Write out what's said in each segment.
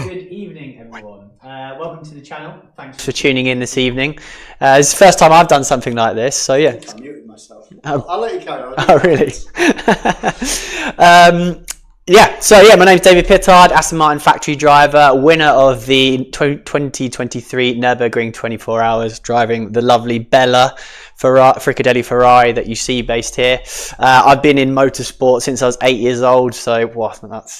Good evening, everyone. Welcome to the channel. Thanks for tuning in this evening. It's the first time I've done something like this, so yeah. I muted myself. I'll let you carry on. Oh, really? My name's David Pittard, Aston Martin Factory driver, winner of the 2023 Nürburgring 24 hours, driving the lovely Bella Fricadelli Ferrari that you see based here. I've been in motorsport since I was 8 years old, so that's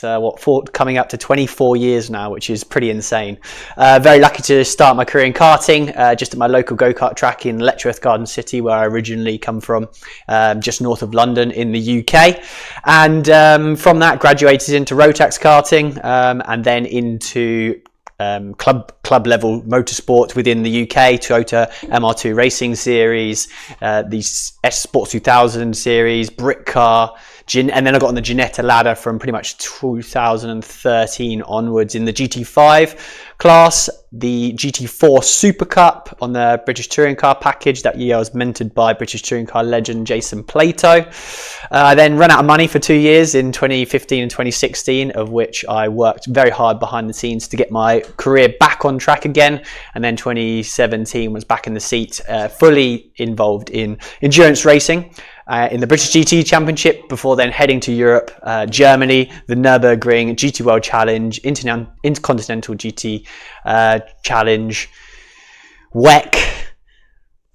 coming up to 24 years now, which is pretty insane. Very lucky to start my career in karting, just at my local go-kart track in Letchworth Garden City, where I originally come from, just north of London in the UK. And from that, graduated into Rotax karting, and then into club level motorsport within the UK, Toyota MR2 Racing Series, the S Sport 2000 Series, Brick Car, and then I got on the Ginetta ladder from pretty much 2013 onwards in the GT5 class, the GT4 Super Cup on the British Touring Car package. That year I was mentored by British Touring Car legend Jason Plato. I then ran out of money for 2 years in 2015 and 2016, of which I worked very hard behind the scenes to get my career back on track again. And then 2017 was back in the seat, fully involved in endurance racing. In the British GT Championship, before then heading to Europe, Germany, the Nürburgring, GT World Challenge, Intercontinental GT Challenge, WEC,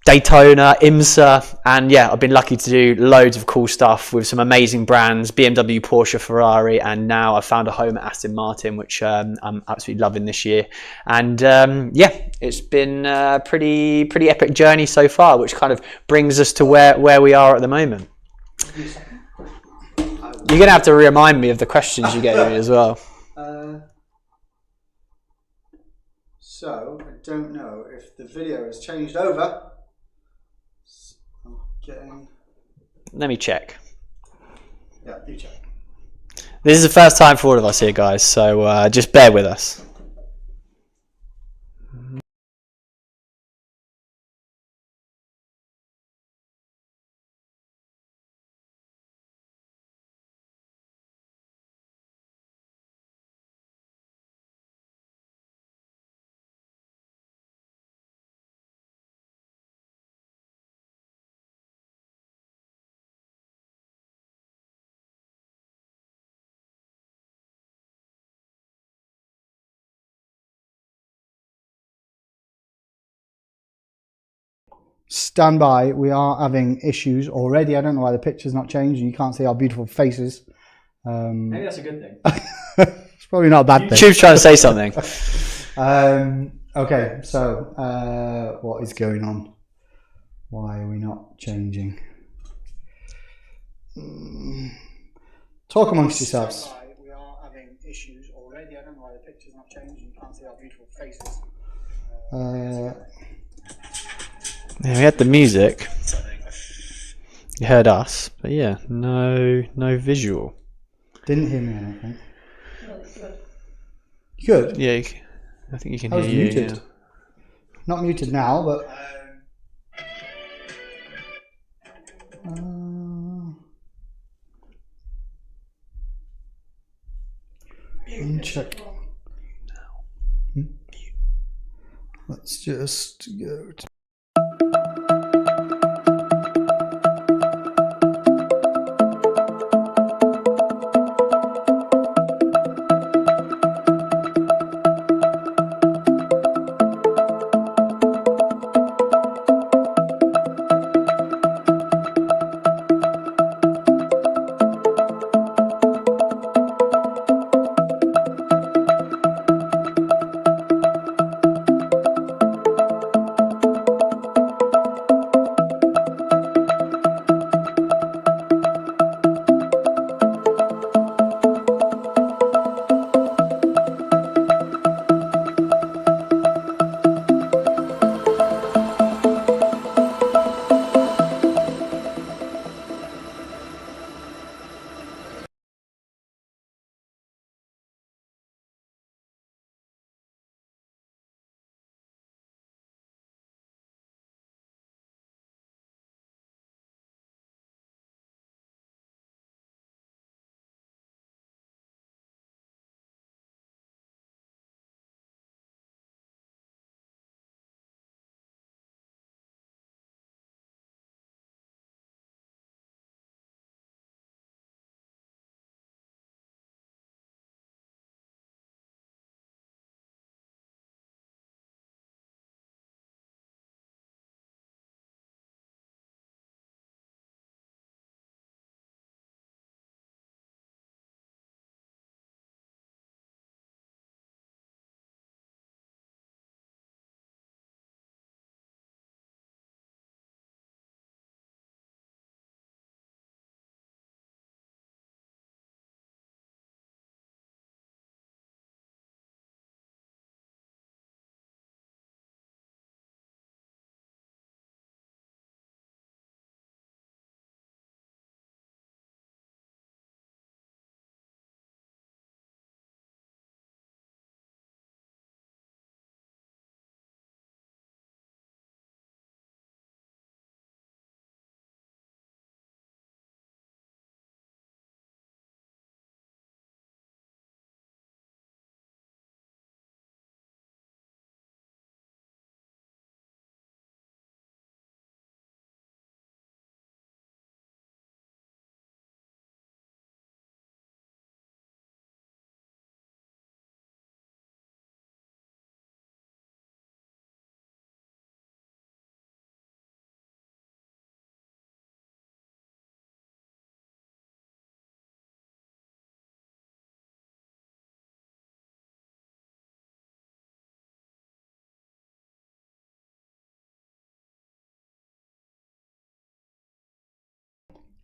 Daytona, IMSA, and yeah, I've been lucky to do loads of cool stuff with some amazing brands, BMW, Porsche, Ferrari, and now I've found a home at Aston Martin, which I'm absolutely loving this year. And it's been a pretty epic journey so far, which kind of brings us to where we are at the moment. You're gonna have to remind me of the questions you gave me as well. So I don't know if the video has changed over. Let me check. Yeah, you check. This is the first time for all of us here, guys, so just bear with us. Stand by, we are having issues already. I don't know why the picture's not changed and you can't see our beautiful faces. Maybe that's a good thing. It's probably not a bad thing. YouTube's trying to say something. Okay, so what is going on? Why are we not changing? Talk amongst yourselves. We are having issues already. I don't know why the picture's not changed and you can't see our beautiful faces. Yeah, we had the music. You heard us, but yeah, no visual. Didn't hear me, I don't think. Good. Yeah, I think you can I was hear you. muted. Yeah. Not muted now, but. Check. Let's just go to.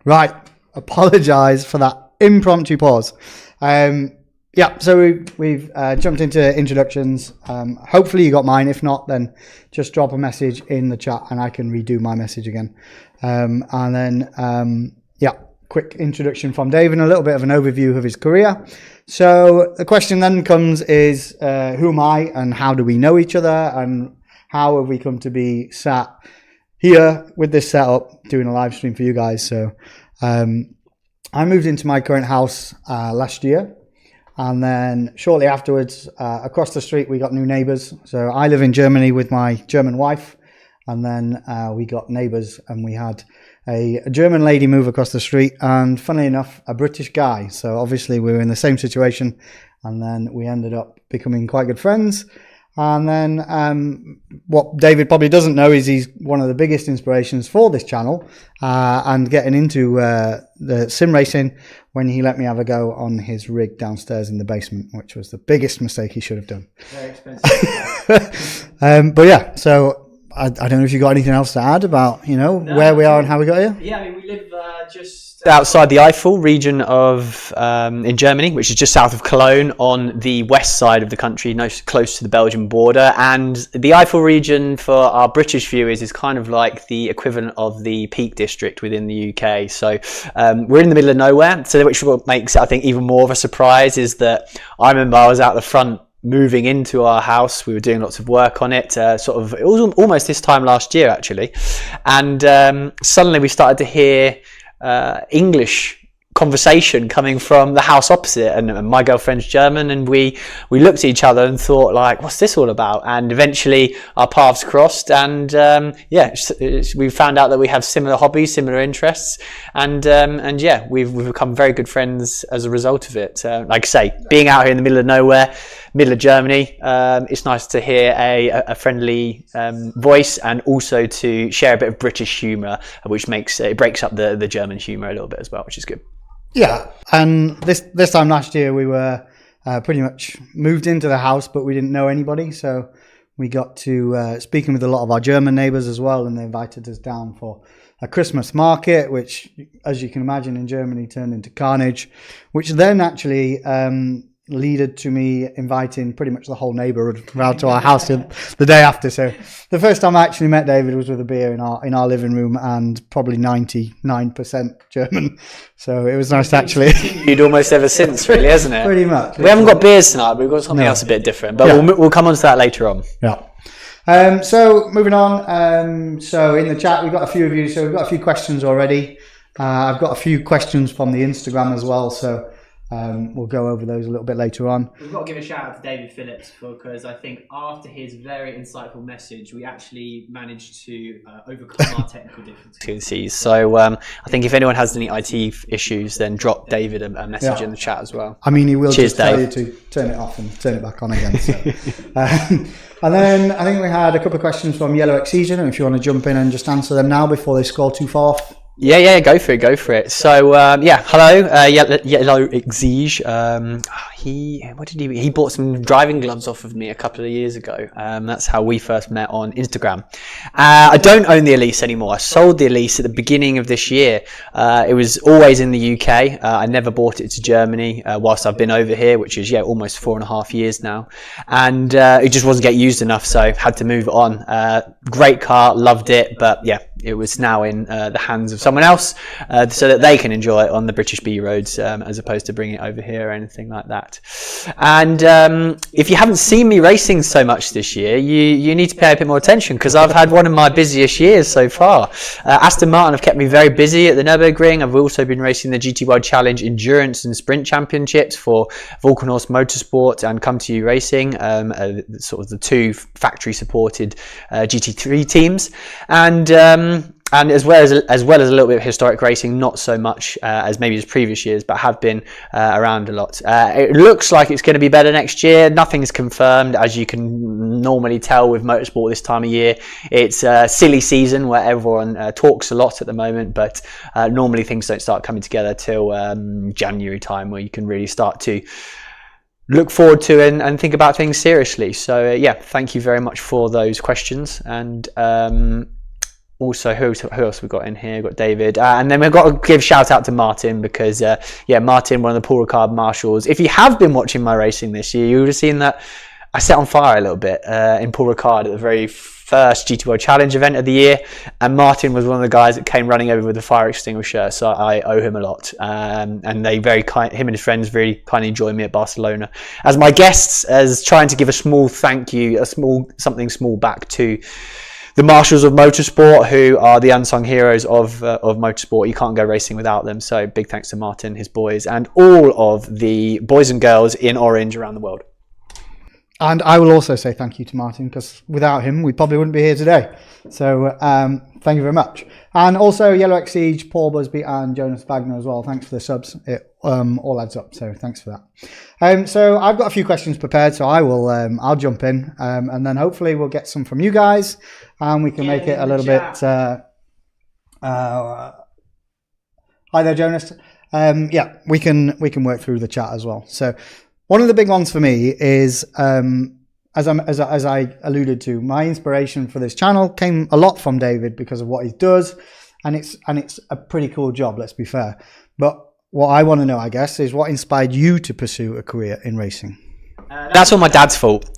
Right. Apologise for that impromptu pause. So we've jumped into introductions. Hopefully you got mine. If not, then just drop a message in the chat and I can redo my message again. Quick introduction from Dave and a little bit of an overview of his career. So the question then comes is, who am I and how do we know each other and how have we come to be sat here with this setup doing a live stream for you guys? So I moved into my current house last year. And then shortly afterwards, across the street, we got new neighbours. So I live in Germany with my German wife. And then we got neighbours and we had a German lady move across the street. And funnily enough, a British guy. So obviously we were in the same situation. And then we ended up becoming quite good friends. And then what David probably doesn't know is he's one of the biggest inspirations for this channel and getting into the sim racing when he let me have a go on his rig downstairs in the basement, which was the biggest mistake he should have done. Very expensive. But yeah, so I don't know if you got anything else to add about, where we are and how we got here? Yeah, I mean, we live just outside the Eifel region of in Germany, which is just south of Cologne on the west side of the country, close to the Belgian border. And the Eifel region for our British viewers is kind of like the equivalent of the Peak District within the UK. So we're in the middle of nowhere. So which what makes it, I think, even more of a surprise is that I remember I was out the front moving into our house. We were doing lots of work on it, it was almost this time last year actually, and suddenly we started to hear English conversation coming from the house opposite, and my girlfriend's German, and we looked at each other and thought, like, what's this all about? And eventually our paths crossed, and we found out that we have similar hobbies, similar interests, and we've become very good friends as a result of it. Like I say, being out here in the middle of nowhere, middle of Germany, it's nice to hear a friendly voice, and also to share a bit of British humour, which breaks up the German humour a little bit as well, which is good. Yeah, and this time last year we were pretty much moved into the house, but we didn't know anybody, so we got to speaking with a lot of our German neighbours as well, and they invited us down for a Christmas market, which, as you can imagine, in Germany turned into carnage, which then actually leaded to me inviting pretty much the whole neighbourhood round to our house the day after. So the first time I actually met David was with a beer in our living room, and probably 99% German. So it was nice to actually. You'd almost ever since, really, hasn't it? Pretty much. We haven't got beers tonight, but we've got something else a bit different. But yeah, we'll come on to that later on. Yeah. So moving on. So in the chat we've got a few of you. So we've got a few questions already. I've got a few questions from the Instagram as well. So. We'll go over those a little bit later on. We've got to give a shout out to David Phillips, because I think after his very insightful message, we actually managed to overcome our technical difficulties. So I think if anyone has any IT issues, then drop David a message in the chat as well. I mean, he will Cheers, just tell you to turn it off and turn it back on again. So. And then I think we had a couple of questions from Yellow Excision, and if you want to jump in and just answer them now before they scroll too far off. Yeah, go for it. So, hello, Yellow Exige. He bought some driving gloves off of me a couple of years ago. That's how we first met on Instagram. I don't own the Elise anymore. I sold the Elise at the beginning of this year. It was always in the UK. I never bought it to Germany whilst I've been over here, which is, almost 4.5 years now. And it just wasn't getting used enough, so had to move it on. Great car, loved it, but it was now in the hands of someone else, so that they can enjoy it on the British B roads, as opposed to bringing it over here or anything like that. And if you haven't seen me racing so much this year, you need to pay a bit more attention, because I've had one of my busiest years so far. Aston Martin have kept me very busy at the Nürburgring. I've also been racing the GT World Challenge Endurance and Sprint Championships for Volcanos Motorsport and Come To You Racing, sort of the two factory supported GT3 teams, and as well as a little bit of historic racing, not so much as maybe as previous years, but have been around a lot. It looks like it's going to be better next year. Nothing's confirmed, as you can normally tell with motorsport this time of year. It's a silly season where everyone talks a lot at the moment, but normally things don't start coming together till January time, where you can really start to look forward to and think about things seriously. So thank you very much for those questions. And also, who else we got in here? We've got David. And then we've got to give shout out to Martin because, Martin, one of the Paul Ricard marshals. If you have been watching my racing this year, you would have seen that I set on fire a little bit in Paul Ricard at the very first GT World Challenge event of the year. And Martin was one of the guys that came running over with a fire extinguisher. So I owe him a lot. And they him and his friends very kindly joined me at Barcelona as my guests, as trying to give a small thank you, something small back to the marshals of motorsport, who are the unsung heroes of motorsport. You can't go racing without them. So big thanks to Martin, his boys, and all of the boys and girls in orange around the world. And I will also say thank you to Martin, because without him, we probably wouldn't be here today. So thank you very much. And also Yellow X Siege, Paul Busby, and Jonas Wagner as well. Thanks for the subs. It all adds up. So thanks for that. So I've got a few questions prepared. So I'll jump in, and then hopefully we'll get some from you guys, and we can make it a little bit. Hi there, Jonas. We can work through the chat as well. So one of the big ones for me is, as I alluded to, my inspiration for this channel came a lot from David because of what he does, and it's a pretty cool job, let's be fair. But what I want to know, I guess, is what inspired you to pursue a career in racing? That's all my dad's fault.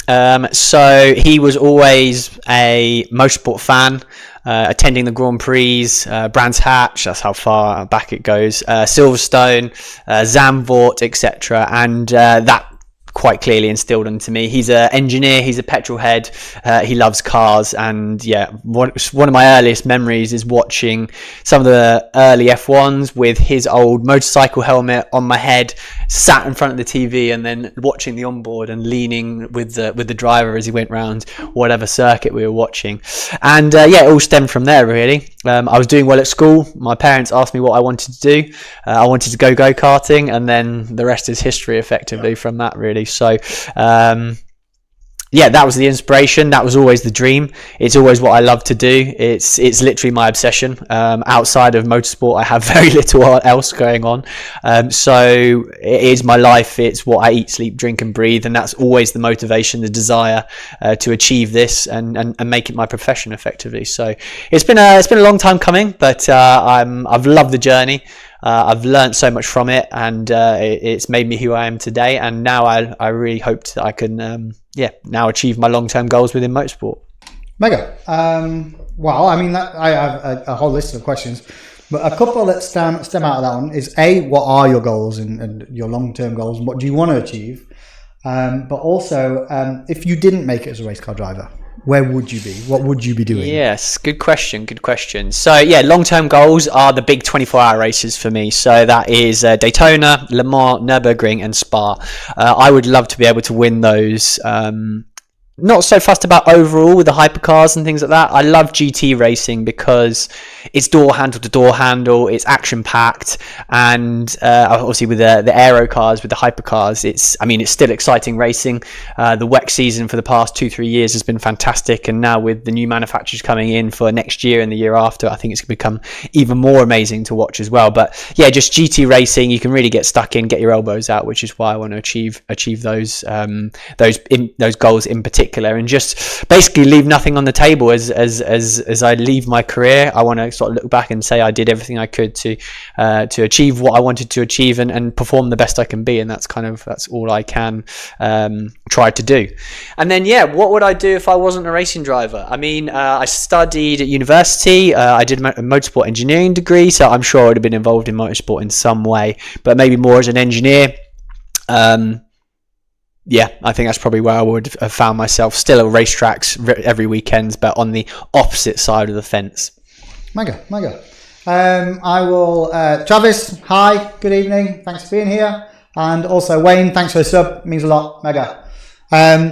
So he was always a motorsport fan, attending the Grand Prix, Brands Hatch, that's how far back it goes, Silverstone, Zandvoort, etc. And that quite clearly instilled into me. He's an engineer, he's a petrol head, he loves cars, and one of my earliest memories is watching some of the early F1s with his old motorcycle helmet on my head, sat in front of the TV, and then watching the onboard and leaning with the driver as he went round whatever circuit we were watching. And it all stemmed from there, really. I was doing well at school. My parents asked me what I wanted to do. I wanted to go go-karting, and then the rest is history, effectively, from that, really. So that was the inspiration. That was always the dream. It's always what I love to do. It's literally my obsession. Outside of motorsport, I have very little else going on. So it is my life. It's what I eat, sleep, drink, and breathe, and that's always the motivation, the desire to achieve this and make it my profession, effectively. So it's been a long time coming, but I've loved the journey. I've learned so much from it, and it's made me who I am today. And now I really hope that I can, now achieve my long-term goals within motorsport. Mega. Well, I mean, I have a whole list of questions, but a couple that stem out of that one is what are your goals and your long-term goals, and what do you want to achieve? But also, if you didn't make it as a race car driver, where would you be? What would you be doing? Yes, good question. So long-term goals are the big 24-hour races for me. So that is Daytona, Le Mans, Nürburgring, and Spa. I would love to be able to win those. Not so fussed about overall with the hypercars and things like that. I love GT racing because it's door handle to door handle, it's action packed, and obviously with the aero cars, with the hypercars, it's still exciting racing. The WEC season for the past 2-3 years has been fantastic, and now with the new manufacturers coming in for next year and the year after, I think it's going to become even more amazing to watch as well. But just GT racing, you can really get stuck in, get your elbows out, which is why I want to achieve those goals in particular. And just basically leave nothing on the table as I leave my career. I want to sort of look back and say I did everything I could to achieve what I wanted to achieve and perform the best I can be, and that's all I can try to do. And then what would I do if I wasn't a racing driver? I studied at university. I did a motorsport engineering degree, so I'm sure I would have been involved in motorsport in some way, but maybe more as an engineer. I think that's probably where I would have found myself, still at racetracks every weekend, but on the opposite side of the fence. Mega. I will, Travis, hi, good evening, thanks for being here. And also Wayne, thanks for the sub, it means a lot, mega.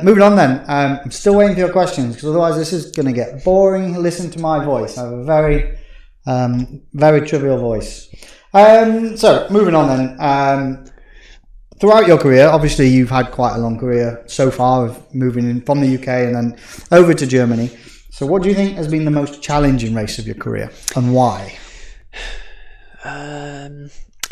Moving on then, I'm still waiting for your questions, because otherwise this is going to get boring. Listen to my voice, I have a very, very trivial voice. So moving on then, throughout your career, obviously you've had quite a long career so far of moving in from the UK and then over to Germany. So what do you think has been the most challenging race of your career, and why?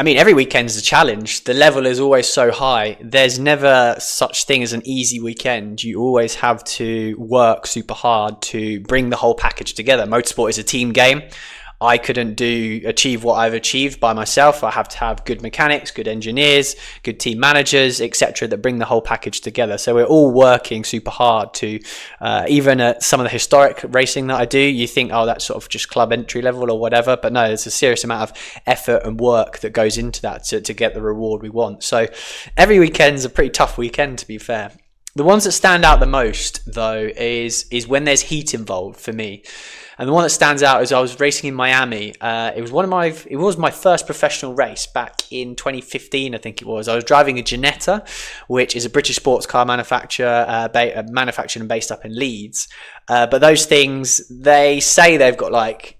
I mean, every weekend's a challenge. The level is always so high. There's never such thing as an easy weekend. You always have to work super hard to bring the whole package together. Motorsport is a team game. I couldn't achieve what I've achieved by myself. I have to have good mechanics, good engineers, good team managers, etc., that bring the whole package together. So we're all working super hard to, even at some of the historic racing that I do, you think, oh, that's sort of just club entry level or whatever. But no, there's a serious amount of effort and work that goes into that to get the reward we want. So every weekend's a pretty tough weekend, to be fair. The ones that stand out the most, though, is when there's heat involved for me. And the one that stands out is I was racing in Miami. It was my first professional race back in 2015, I think it was. I was driving a Ginetta, which is a British sports car manufacturer, manufactured and based up in Leeds. But those things, they say they've got like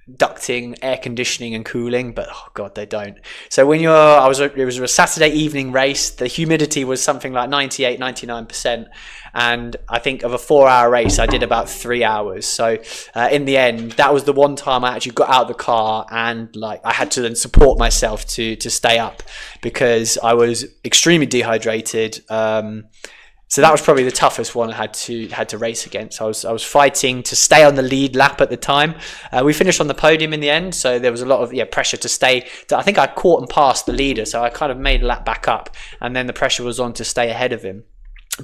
ducting, air conditioning and cooling, but oh god, they don't. So when it was a Saturday evening race, the humidity was something like 99%, and I think of a 4-hour race I did about 3 hours. So in the end, that was the one time I actually got out of the car and like I had to then support myself to stay up because I was extremely dehydrated. So that was probably the toughest one I had to race against. I was fighting to stay on the lead lap at the time. We finished on the podium in the end, so there was a lot of pressure to stay. I think I caught and passed the leader, so I kind of made a lap back up, and then the pressure was on to stay ahead of him.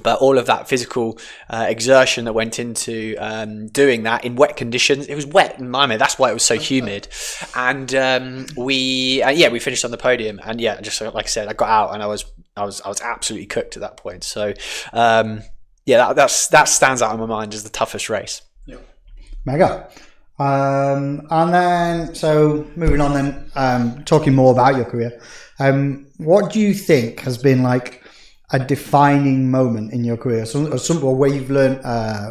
But all of that physical exertion that went into doing that in wet conditions, it was wet in Miami. That's why it was so humid. And we finished on the podium. And yeah, just like I said, I got out and I was absolutely cooked at that point. So that stands out in my mind as the toughest race. Yeah. Mega. And then, so moving on then, talking more about your career, what do you think has been like a defining moment in your career, or where you've learned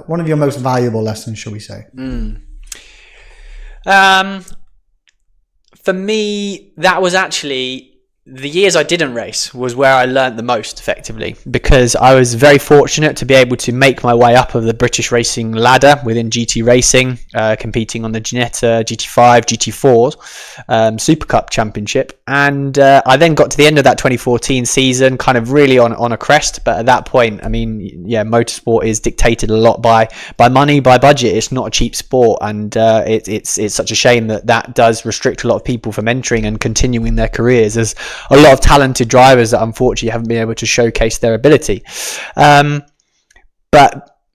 one of your most valuable lessons, shall we say? For me, that was actually the years I didn't race was where I learned the most effectively, because I was very fortunate to be able to make my way up of the British racing ladder within GT racing, competing on the Ginetta, GT5, GT4 Super Cup Championship. And I then got to the end of that 2014 season kind of really on a crest. But at that point, I mean, yeah, motorsport is dictated a lot by money, by budget. It's not a cheap sport. And it's such a shame that does restrict a lot of people from entering and continuing their careers. There's a lot of talented drivers that unfortunately haven't been able to showcase their ability. But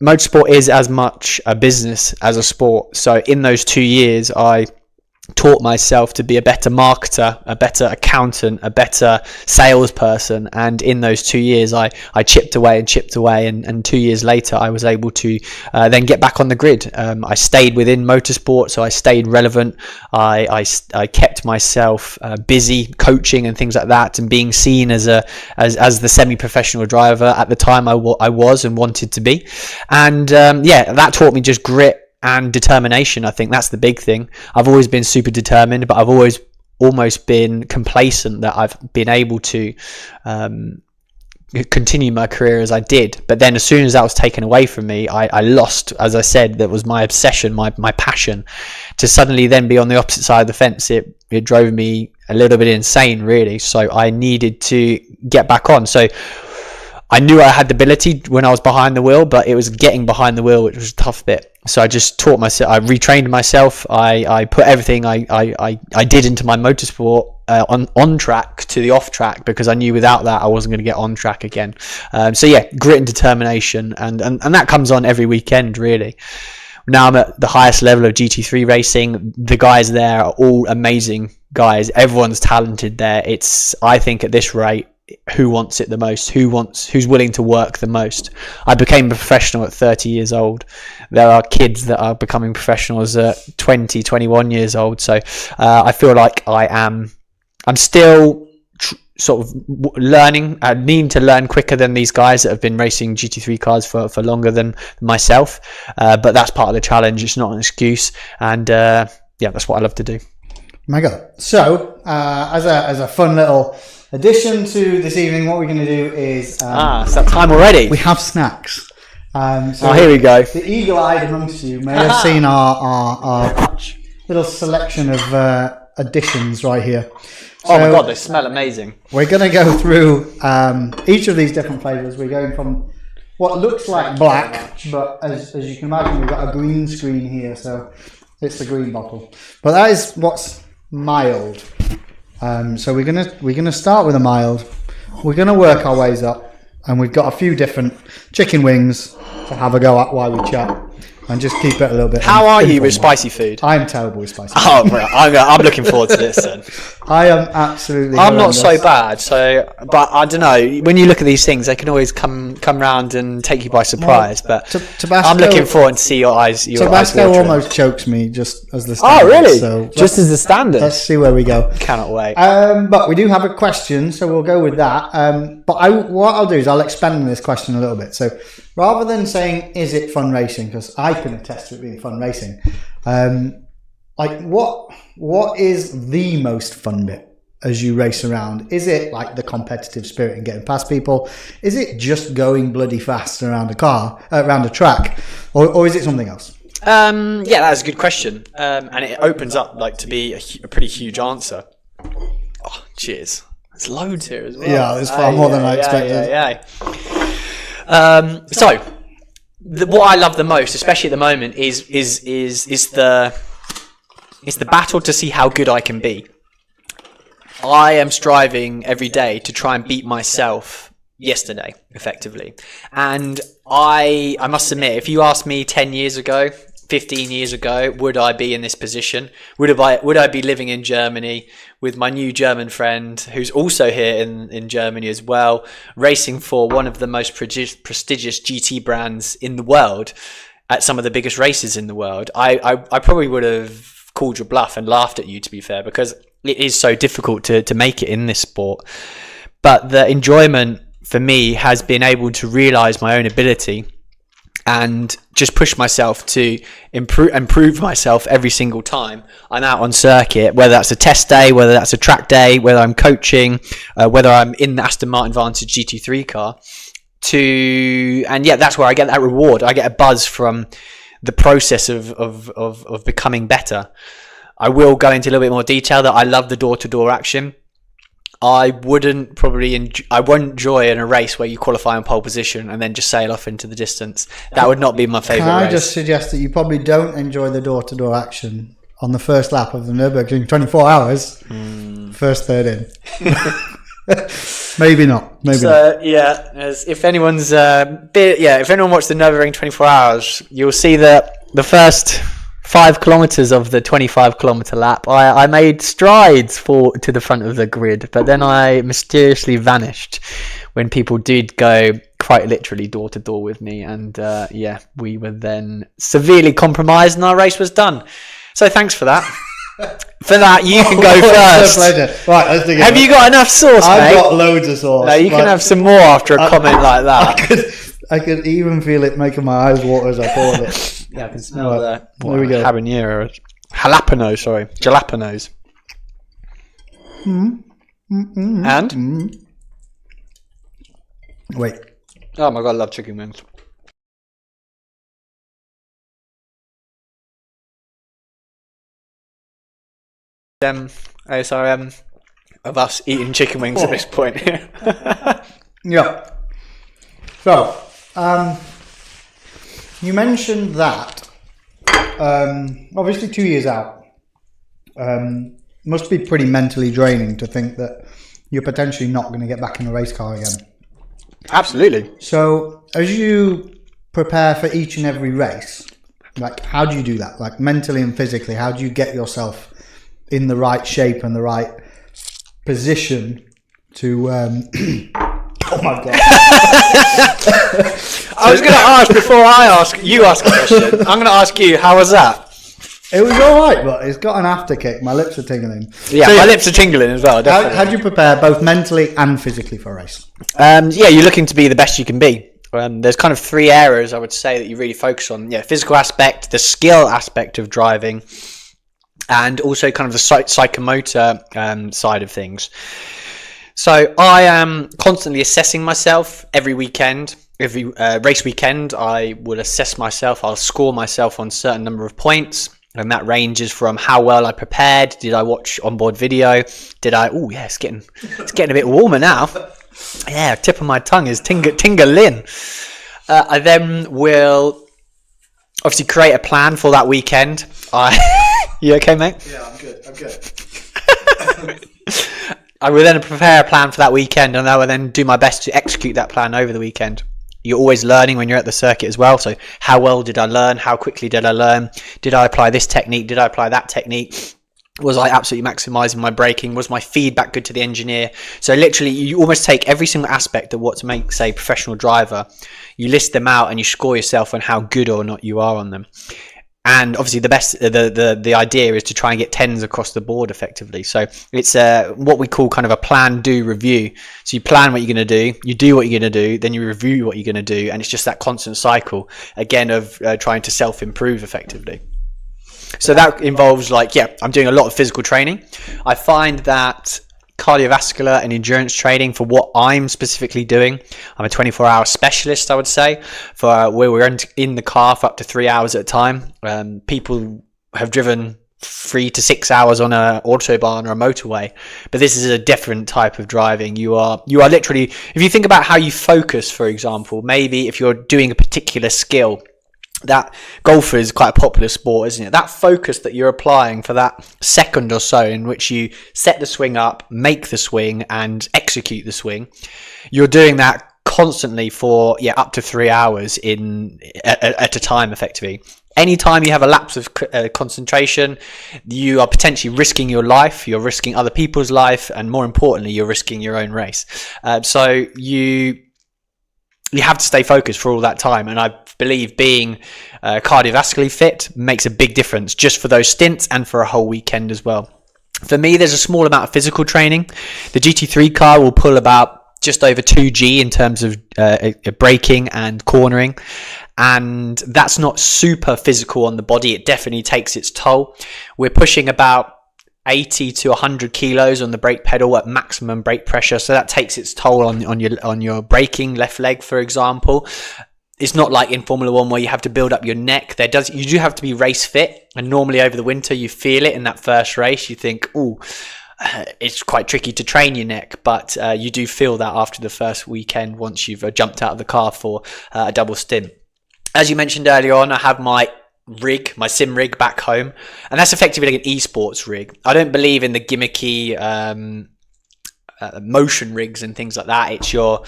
motorsport is as much a business as a sport. So in those 2 years, I taught myself to be a better marketer, a better accountant, a better salesperson. And in those 2 years, I chipped away. And 2 years later, I was able to then get back on the grid. I stayed within motorsport, so I stayed relevant. I kept myself busy coaching and things like that, and being seen as the semi-professional driver at the time I was and wanted to be. And that taught me just grit and determination. I think that's the big thing. I've always been super determined, but I've always almost been complacent that I've been able to continue my career as I did. But then as soon as that was taken away from me, I lost, as I said, that was my obsession, my passion. To suddenly then be on the opposite side of the fence, it drove me a little bit insane, really. So I needed to get back on. So I knew I had the ability when I was behind the wheel, but it was getting behind the wheel which was a tough bit. So I just taught myself, I retrained myself, I put everything I did into my motorsport on track to the off track, because I knew without that I wasn't going to get on track again. Grit and determination, and that comes on every weekend, really. Now I'm at the highest level of GT3 racing. The guys there are all amazing guys. Everyone's talented there. I think at this rate, who wants it the most, who's willing to work the most. I became a professional at 30 years old. There are kids that are becoming professionals at 20, 21 years old. So I feel like I'm still sort of learning. I need to learn quicker than these guys that have been racing GT3 cars for longer than myself, but that's part of the challenge. It's not an excuse, and that's what I love to do. Mega. So as a fun little addition to this evening, what we're going to do is it's that time already. We have snacks. Here we go. The eagle-eyed amongst you may have seen our little selection of additions right here. Oh my God, they smell amazing. We're going to go through each of these different flavors. We're going from what looks like black, but as you can imagine, we've got a green screen here, so it's the green bottle. But that is what's mild. So we're gonna start with a mild. We're gonna work our ways up, and we've got a few different chicken wings to have a go at while we chat, and just keep it a little bit. How are you with spicy food? I am terrible with spicy food. Oh, bro, I'm looking forward to this then. I am absolutely. I'm not horrendous. so bad, but I don't know. When you look at these things, they can always come round and take you by surprise. But Tabasco, I'm looking forward to see your eyes. Tabasco almost chokes me just as the Oh, standard. really? So Just as the standard. let's see where we go. Cannot wait. But we do have a question, so we'll go with that. But what I'll do is I'll expand on this question a little bit. So rather than saying, is it fun racing? Because I can attest to it being fun racing. Like what is the most fun bit as you race around? Is it like the competitive spirit and getting past people? Is it just going bloody fast around a track? Or is it something else? Yeah, that's a good question. And it opens up like to be a pretty huge answer. Oh, cheers. There's loads here as well. Yeah, there's far more than I expected. So, what I love the most, especially at the moment, is the battle to see how good I can be. I am striving every day to try and beat myself yesterday, effectively. And I must admit, if you asked me 10 years ago, 15 years ago, would I be in this position? Would I be living in Germany with my new German friend, who's also here in Germany as well, racing for one of the most prestigious GT brands in the world at some of the biggest races in the world? I probably would have called your bluff and laughed at you, to be fair, because it is so difficult to make it in this sport. But the enjoyment for me has been able to realize my own ability and just push myself to improve myself every single time I'm out on circuit, whether that's a test day, whether that's a track day, whether I'm coaching, whether I'm in the Aston Martin Vantage GT3 car. That's where I get that reward. I get a buzz from the process of becoming better. I will go into a little bit more detail that I love the door-to-door action. I won't enjoy in a race where you qualify on pole position and then just sail off into the distance. That would not be my favourite race. Can I just suggest that you probably don't enjoy the door-to-door action on the first lap of the Nürburgring 24 hours, first third in. Maybe not. Yeah, if anyone watched the Nürburgring 24 hours, you'll see that the first 5 kilometers of the 25 kilometer lap, I made strides to the front of the grid, but then I mysteriously vanished when people did go quite literally door to door with me, and we were then severely compromised, and our race was done. So thanks for that. For that, you can go first. Right, let's dig it. Have you got enough sauce, mate? I've got loads of sauce. No, you can have some more after a comment like that. I could even feel it making my eyes water as I poured it. Yeah, I can smell that. There we go. Habanero. Jalapenos. And? Wait. Oh my God, I love chicken wings. ASRM of us eating chicken wings at this point. Yeah. So, you mentioned that obviously 2 years out must be pretty mentally draining to think that you're potentially not going to get back in a race car again. Absolutely. So, as you prepare for each and every race, like how do you do that? Like mentally and physically, how do you get yourself in the right shape and the right position to oh my God. I was going to ask before you ask a question. I'm going to ask you, how was that? It was alright, but it's got an afterkick. My lips are tingling. Yeah, so, my lips are tingling as well, definitely. How do you prepare both mentally and physically for a race? You're looking to be the best you can be. There's kind of 3 areas I would say that you really focus on. Yeah, physical aspect, the skill aspect of driving, and also kind of the psychomotor side of things. So I am constantly assessing myself every weekend. Every race weekend, I will assess myself. I'll score myself on a certain number of points And that ranges from how well I prepared. Did I watch onboard video? Did I? Oh yeah, it's getting a bit warmer now. Yeah, tip of my tongue is tingling. I then will obviously create a plan for that weekend. You okay, mate? Yeah, I'm good. I will then prepare a plan for that weekend, and I will then do my best to execute that plan over the weekend. You're always learning when you're at the circuit as well. So how well did I learn? How quickly did I learn? Did I apply this technique? Did I apply that technique? Was I absolutely maximizing my braking? Was my feedback good to the engineer? So literally you almost take every single aspect of what makes a professional driver, you list them out and you score yourself on how good or not you are on them. And obviously the idea is to try and get 10s across the board effectively. So it's what we call kind of a plan, do, review. So you plan what you're going to do, you do what you're going to do, then you review what you're going to do. And it's just that constant cycle, again, of trying to self-improve effectively. So that involves I'm doing a lot of physical training. I find that cardiovascular and endurance training for what I'm specifically doing. I'm a 24-hour specialist, I would say, for where we're in the car for up to 3 hours at a time. People have driven 3 to 6 hours on a autobahn or a motorway, but this is a different type of driving. You are literally, if you think about how you focus, for example, maybe if you're doing a particular skill, that golfer is quite a popular sport, isn't it? That focus that you're applying for that second or so in which you set the swing up, make the swing and execute the swing, you're doing that constantly for up to 3 hours at a time effectively. Anytime you have a lapse of concentration, you are potentially risking your life, you're risking other people's life, and more importantly, you're risking your own race. So you have to stay focused for all that time, and I believe being cardiovascularly fit makes a big difference just for those stints and for a whole weekend as well. For me, there's a small amount of physical training. The GT3 car will pull about just over 2G in terms of braking and cornering, and that's not super physical on the body. It definitely takes its toll. We're pushing about 80 to 100 kilos on the brake pedal at maximum brake pressure, so that takes its toll on your braking left leg, for example. It's not like in Formula 1 where you have to build up your neck. You do have to be race fit, and normally over the winter you feel it in that first race. You think, it's quite tricky to train your neck, but you do feel that after the first weekend once you've jumped out of the car for a double stint. As you mentioned earlier on, I have my sim rig back home, and that's effectively like an esports rig. I don't believe in the gimmicky motion rigs and things like that. It's your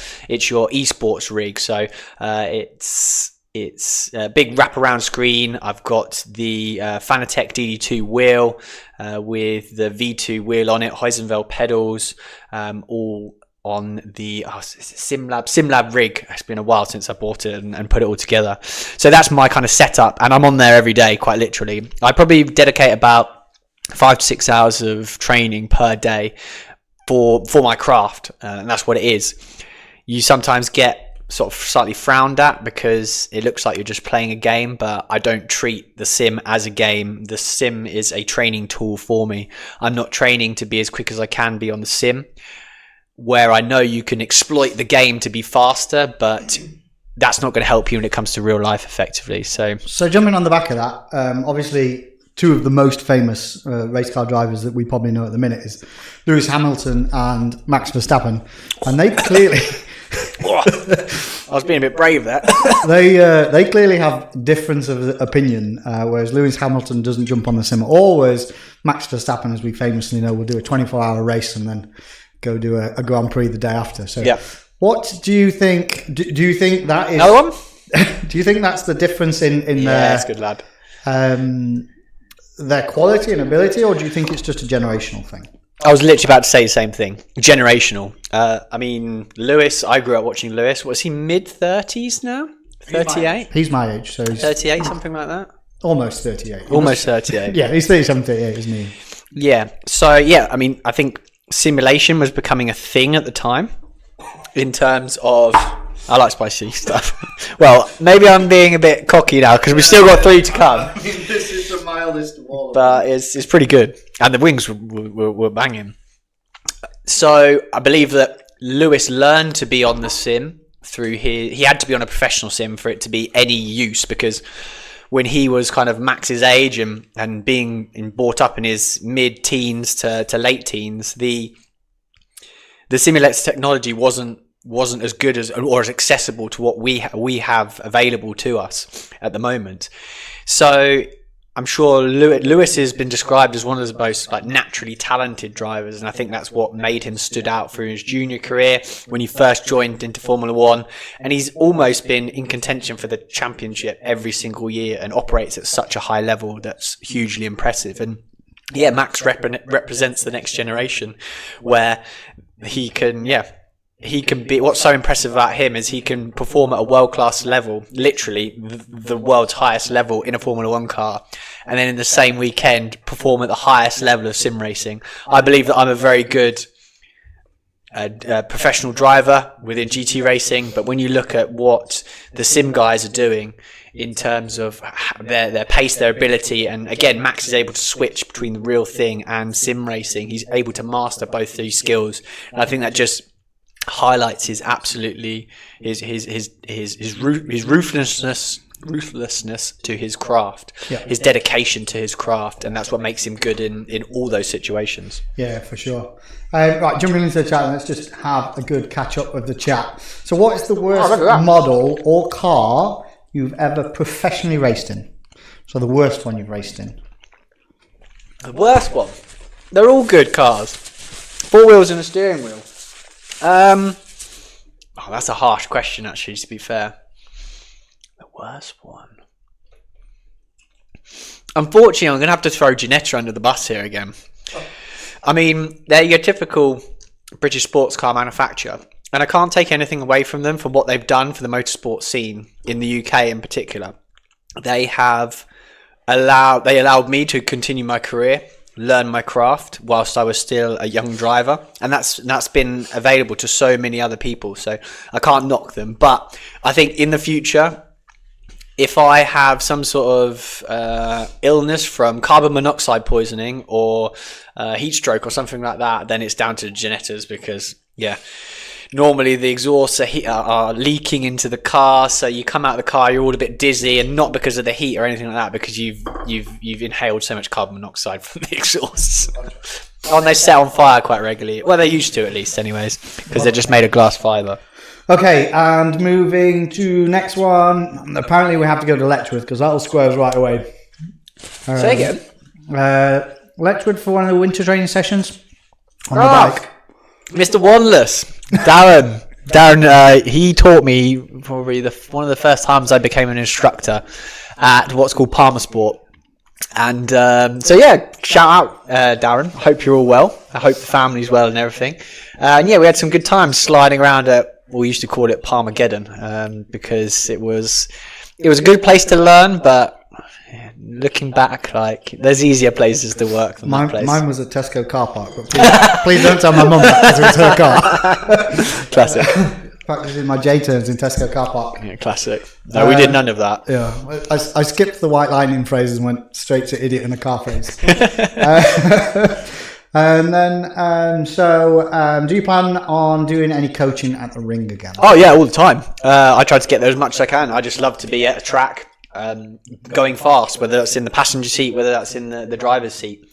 esports rig. So it's a big wraparound screen. I've got the Fanatec DD2 wheel with the V2 wheel on it, Heisenfeld pedals, all on the SimLab rig. It's been a while since I bought it and put it all together. So that's my kind of setup, and I'm on there every day, quite literally. I probably dedicate about 5 to 6 hours of training per day for my craft, and that's what it is. You sometimes get sort of slightly frowned at because it looks like you're just playing a game, but I don't treat the sim as a game. The sim is a training tool for me. I'm not training to be as quick as I can be on the sim, where I know you can exploit the game to be faster, but that's not going to help you when it comes to real life effectively. So jumping on the back of that, obviously two of the most famous race car drivers that we probably know at the minute is Lewis Hamilton and Max Verstappen, and they clearly I was being a bit brave there. They clearly have difference of opinion, whereas Lewis Hamilton doesn't jump on the sim at all, whereas Max Verstappen, as we famously know, will do a 24-hour race and then go do a Grand Prix the day after. So what do you think? Do you think that is another one? Do you think that's the difference in their, that's good, lad. Their quality and ability, or do you think it's just a generational thing? I was literally about to say the same thing. Generational. I mean, Lewis, I grew up watching Lewis. Was he mid-30s now? 38? He's my age, so he's 38, something like that? Almost 38. Almost 38. Yeah, he's 37, 38, isn't he? Yeah. So, I mean, I think simulation was becoming a thing at the time in terms of... I like spicy stuff. Well, maybe I'm being a bit cocky now because we've still got 3 to come. I mean, this is the mildest of all of but it's pretty good. And the wings were banging. So I believe that Lewis learned to be on the sim through he had to be on a professional sim for it to be any use, because when he was kind of Max's age and being brought up in his mid-teens to late teens, the simulator technology wasn't as good as or as accessible to what we have available to us at the moment. So I'm sure Lewis has been described as one of the most like naturally talented drivers, and I think that's what made him stood out through his junior career when he first joined into Formula One, and he's almost been in contention for the championship every single year and operates at such a high level that's hugely impressive. And yeah, Max represents the next generation where he can be. What's so impressive about him is he can perform at a world-class level, literally the world's highest level in a Formula One car, and then in the same weekend perform at the highest level of sim racing. I believe that I'm a very good professional driver within GT racing, but when you look at what the sim guys are doing in terms of their pace, their ability, and again, Max is able to switch between the real thing and sim racing. He's able to master both these skills, and I think that just highlights his ruthlessness to his craft, his dedication to his craft, and that's what makes him good in all those situations. Yeah, for sure. Right, jumping into the chat, let's just have a good catch up with the chat. So what is the worst model or car you've ever professionally raced in? So the worst one you've raced in. The worst one? They're all good cars. 4 wheels and a steering wheel. That's a harsh question, actually, to be fair. The worst one. Unfortunately, I'm going to have to throw Ginetta under the bus here again. I mean, they're your typical British sports car manufacturer, and I can't take anything away from them for what they've done for the motorsport scene in the UK in particular. They allowed me to continue my career, learn my craft whilst I was still a young driver, and that's been available to so many other people, so I can't knock them. But I think in the future, if I have some sort of illness from carbon monoxide poisoning or heat stroke or something like that, then it's down to Ginettas, because normally the exhausts are leaking into the car, so you come out of the car, you're all a bit dizzy, and not because of the heat or anything like that, because you've inhaled so much carbon monoxide from the exhausts. And they set on fire quite regularly. Well, they used to, at least, anyways, because they're just made of glass fibre. Okay, and moving to next one. Apparently we have to go to Letchworth, because that'll square us right away. Say again? Letchworth for one of the winter training sessions on the bike. Mr. Wanless, Darren, he taught me probably one of the first times I became an instructor at what's called Motorsport. And shout out, Darren. I hope you're all well. I hope the family's well and everything. And we had some good times sliding around at, we used to call it Palmageddon, because it was a good place to learn, but looking back, like, there's easier places to work than that place. Mine was a Tesco car park, but please don't tell my mum that, because it was her car. Classic. Practicing my J-turns in Tesco car park. Yeah, classic. No, we did none of that. Yeah, I skipped the white lightning phrases and went straight to idiot in a car phrase. And then, do you plan on doing any coaching at the ring again? Oh yeah, all the time. I try to get there as much as I can. I just love to be at a track, going fast, whether that's in the passenger seat, whether that's in the driver's seat.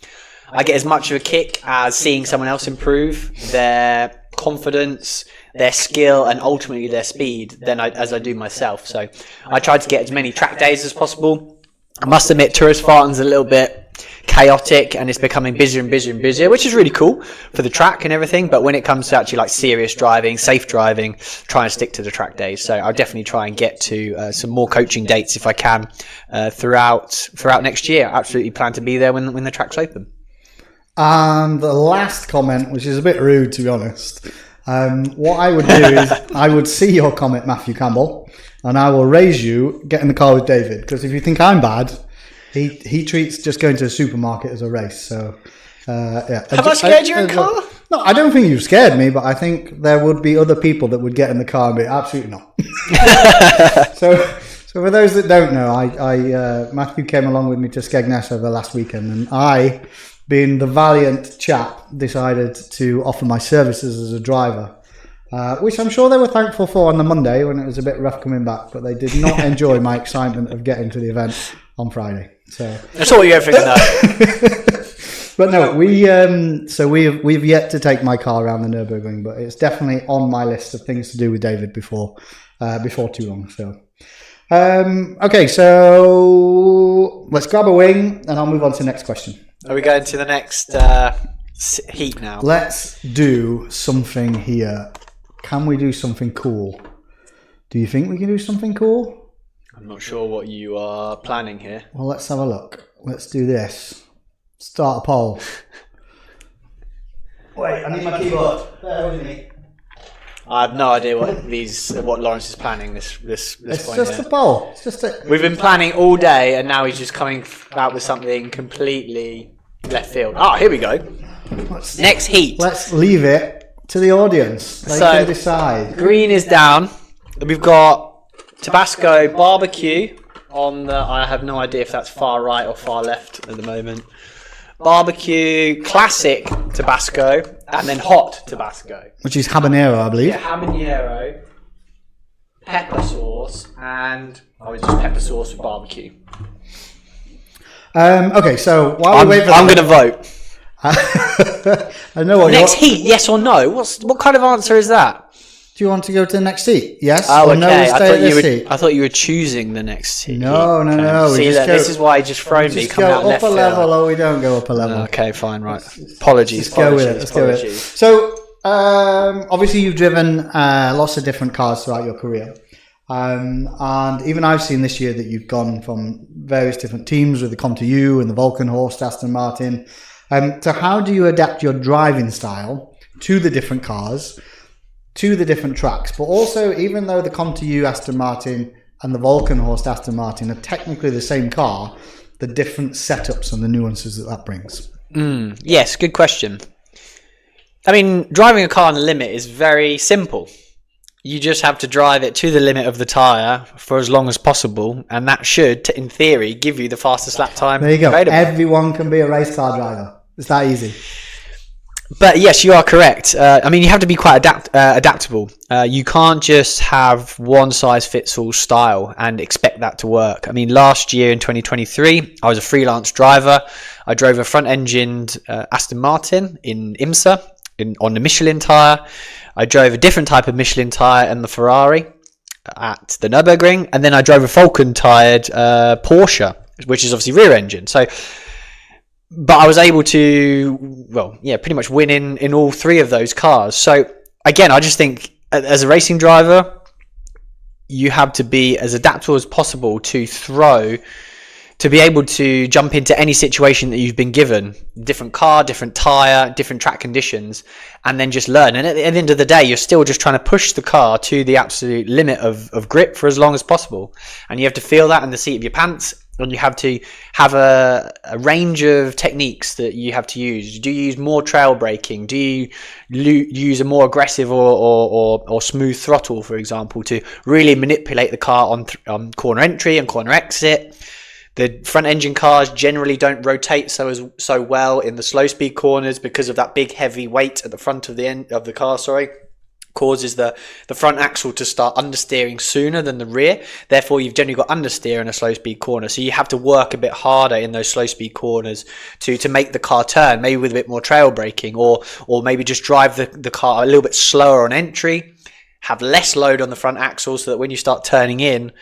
I get as much of a kick as seeing someone else improve their confidence, their skill, and ultimately their speed as I do myself. So I try to get as many track days as possible. I must admit, Tourist Spartan's a little bit chaotic, and it's becoming busier and busier and busier, which is really cool for the track and everything, but when it comes to actually like serious driving, safe driving, try and stick to the track days. So I'll definitely try and get to some more coaching dates if I can throughout next year. I absolutely plan to be there when the track's open. And the last comment, which is a bit rude to be honest, what I would do is I would see your comment, Matthew Campbell, and I will raise you, get in the car with David, because if you think I'm bad, he treats just going to a supermarket as a race. So Have I scared you in car? No, I don't think you've scared me, but I think there would be other people that would get in the car and be absolutely not. So for those that don't know, I Matthew came along with me to Skegness over the last weekend, and I, being the valiant chap, decided to offer my services as a driver, which I'm sure they were thankful for on the Monday when it was a bit rough coming back, but they did not enjoy my excitement of getting to the event. on Friday. So that's all you ever think though. But no, we've yet to take my car around the Nürburgring, but it's definitely on my list of things to do with David before too long. So, okay, so let's grab a wing, and I'll move on to the next question. Are we going to the next heat now? Let's do something here. Can we do something cool? Do you think we can do something cool? I'm not sure what you are planning here. Well, let's have a look. Let's do this. Start a poll. Wait, I need my keyboard. Bear with me. I have no idea what Lawrence is planning this It's point just here. a poll. It's just a. We've been planning all day, and now he's just coming out with something completely left field. Ah, here we go. Next heat. Let's leave it to the audience. They can decide. Green is down. We've got Tabasco barbecue on the. I have no idea if that's far right or far left at the moment. Barbecue, classic Tabasco, and then hot Tabasco. Which is habanero, I believe. Yeah, habanero, pepper sauce, and it's just pepper sauce with barbecue. Okay, so while we wait for I'm going to vote. I know what Next heat, yes or no? What kind of answer is that? Do you want to go to the next seat? Yes? Oh, or okay. no, we stay at this seat? I thought you were choosing the next heat. No. See, this is why he just thrown me. Just Coming out go left up a field. level, or we don't go up a level. Okay, fine, right. Apologies. Let's go with it. Let's go with it. So, obviously, you've driven lots of different cars throughout your career. And even I've seen this year that you've gone from various different teams with the Comte-U and the Volkenhorst, Aston Martin. So how do you adapt your driving style to the different cars, to the different tracks? But also, even though the Comte-U Aston Martin and the Volkenhorst Aston Martin are technically the same car, the different setups and the nuances that brings. Yes, good question. I mean, driving a car on the limit is very simple. You just have to drive it to the limit of the tyre for as long as possible, and that should, in theory, give you the fastest lap time. There you go. Available. Everyone can be a race car driver. It's that easy. But yes, you are correct. I mean, you have to be quite adaptable. You can't just have one size fits all style and expect that to work. I mean, last year in 2023, I was a freelance driver. I drove a front-engined Aston Martin in IMSA on the Michelin tyre. I drove a different type of Michelin tyre and the Ferrari at the Nürburgring, and then I drove a Falcon-tyred Porsche, which is obviously rear-engine. But I was able to, pretty much win in all three of those cars. So again, I just think as a racing driver, you have to be as adaptable as possible to be able to jump into any situation that you've been given, different car, different tyre, different track conditions, and then just learn. And at the end of the day, you're still just trying to push the car to the absolute limit of grip for as long as possible. And you have to feel that in the seat of your pants, and you have to have a range of techniques that you have to use. Do you use more trail braking? Do you use a more aggressive or smooth throttle, for example, to really manipulate the car on corner entry and corner exit? The front engine cars generally don't rotate so well in the slow speed corners because of that big heavy weight at the front of the end of the car, causes the front axle to start understeering sooner than the rear. Therefore, you've generally got understeer in a slow speed corner. So you have to work a bit harder in those slow speed corners to make the car turn, maybe with a bit more trail braking, or maybe just drive the car a little bit slower on entry, have less load on the front axle so that when you start turning in,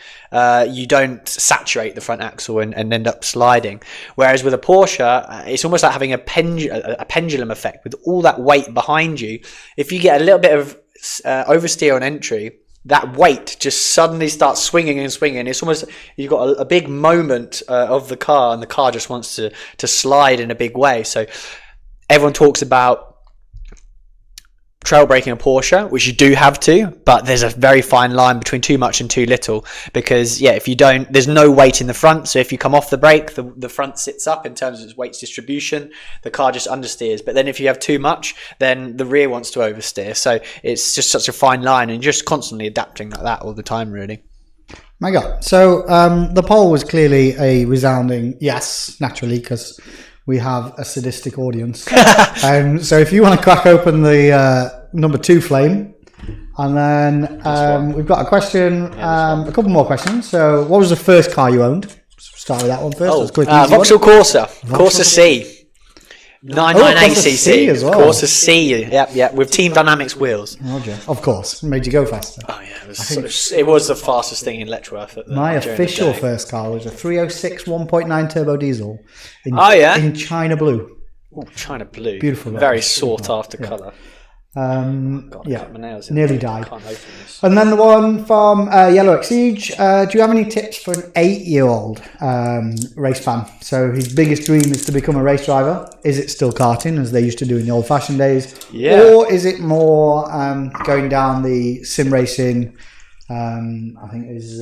you don't saturate the front axle and end up sliding. Whereas with a Porsche, it's almost like having a pendulum effect with all that weight behind you. If you get a little bit of oversteer on entry, that weight just suddenly starts swinging and swinging. It's almost, you've got a big moment of the car, and the car just wants to slide in a big way. So everyone talks about trail braking a Porsche, which you do have to, but there's a very fine line between too much and too little, because if you don't, there's no weight in the front. So if you come off the brake, the front sits up in terms of its weight distribution, the car just understeers. But then if you have too much, then the rear wants to oversteer. So it's just such a fine line, and you're just constantly adapting like that all the time, really. My God. So the poll was clearly a resounding yes, naturally, because we have a sadistic audience. So if you want to crack open the number 2 flame, and then we've got a question, a couple more questions. So what was the first car you owned? Start with that one first. Oh, Let's quick, easy Vauxhall one. Corsa. Corsa C. 998cc. as well. Corsa C. Yep. With Team Dynamics wheels. Roger. Of course. Made you go faster. Oh yeah, it was the fastest thing in Letchworth. My official first car was a 306 1.9 turbo diesel in China blue. Oh, China blue. Beautiful. Very sought after colour. Nearly died. And then the one from Yellow Exige. Do you have any tips for an 8-year-old race fan? So his biggest dream is to become a race driver. Is it still karting, as they used to do in the old-fashioned days? Yeah. Or is it more going down the sim racing? I think it was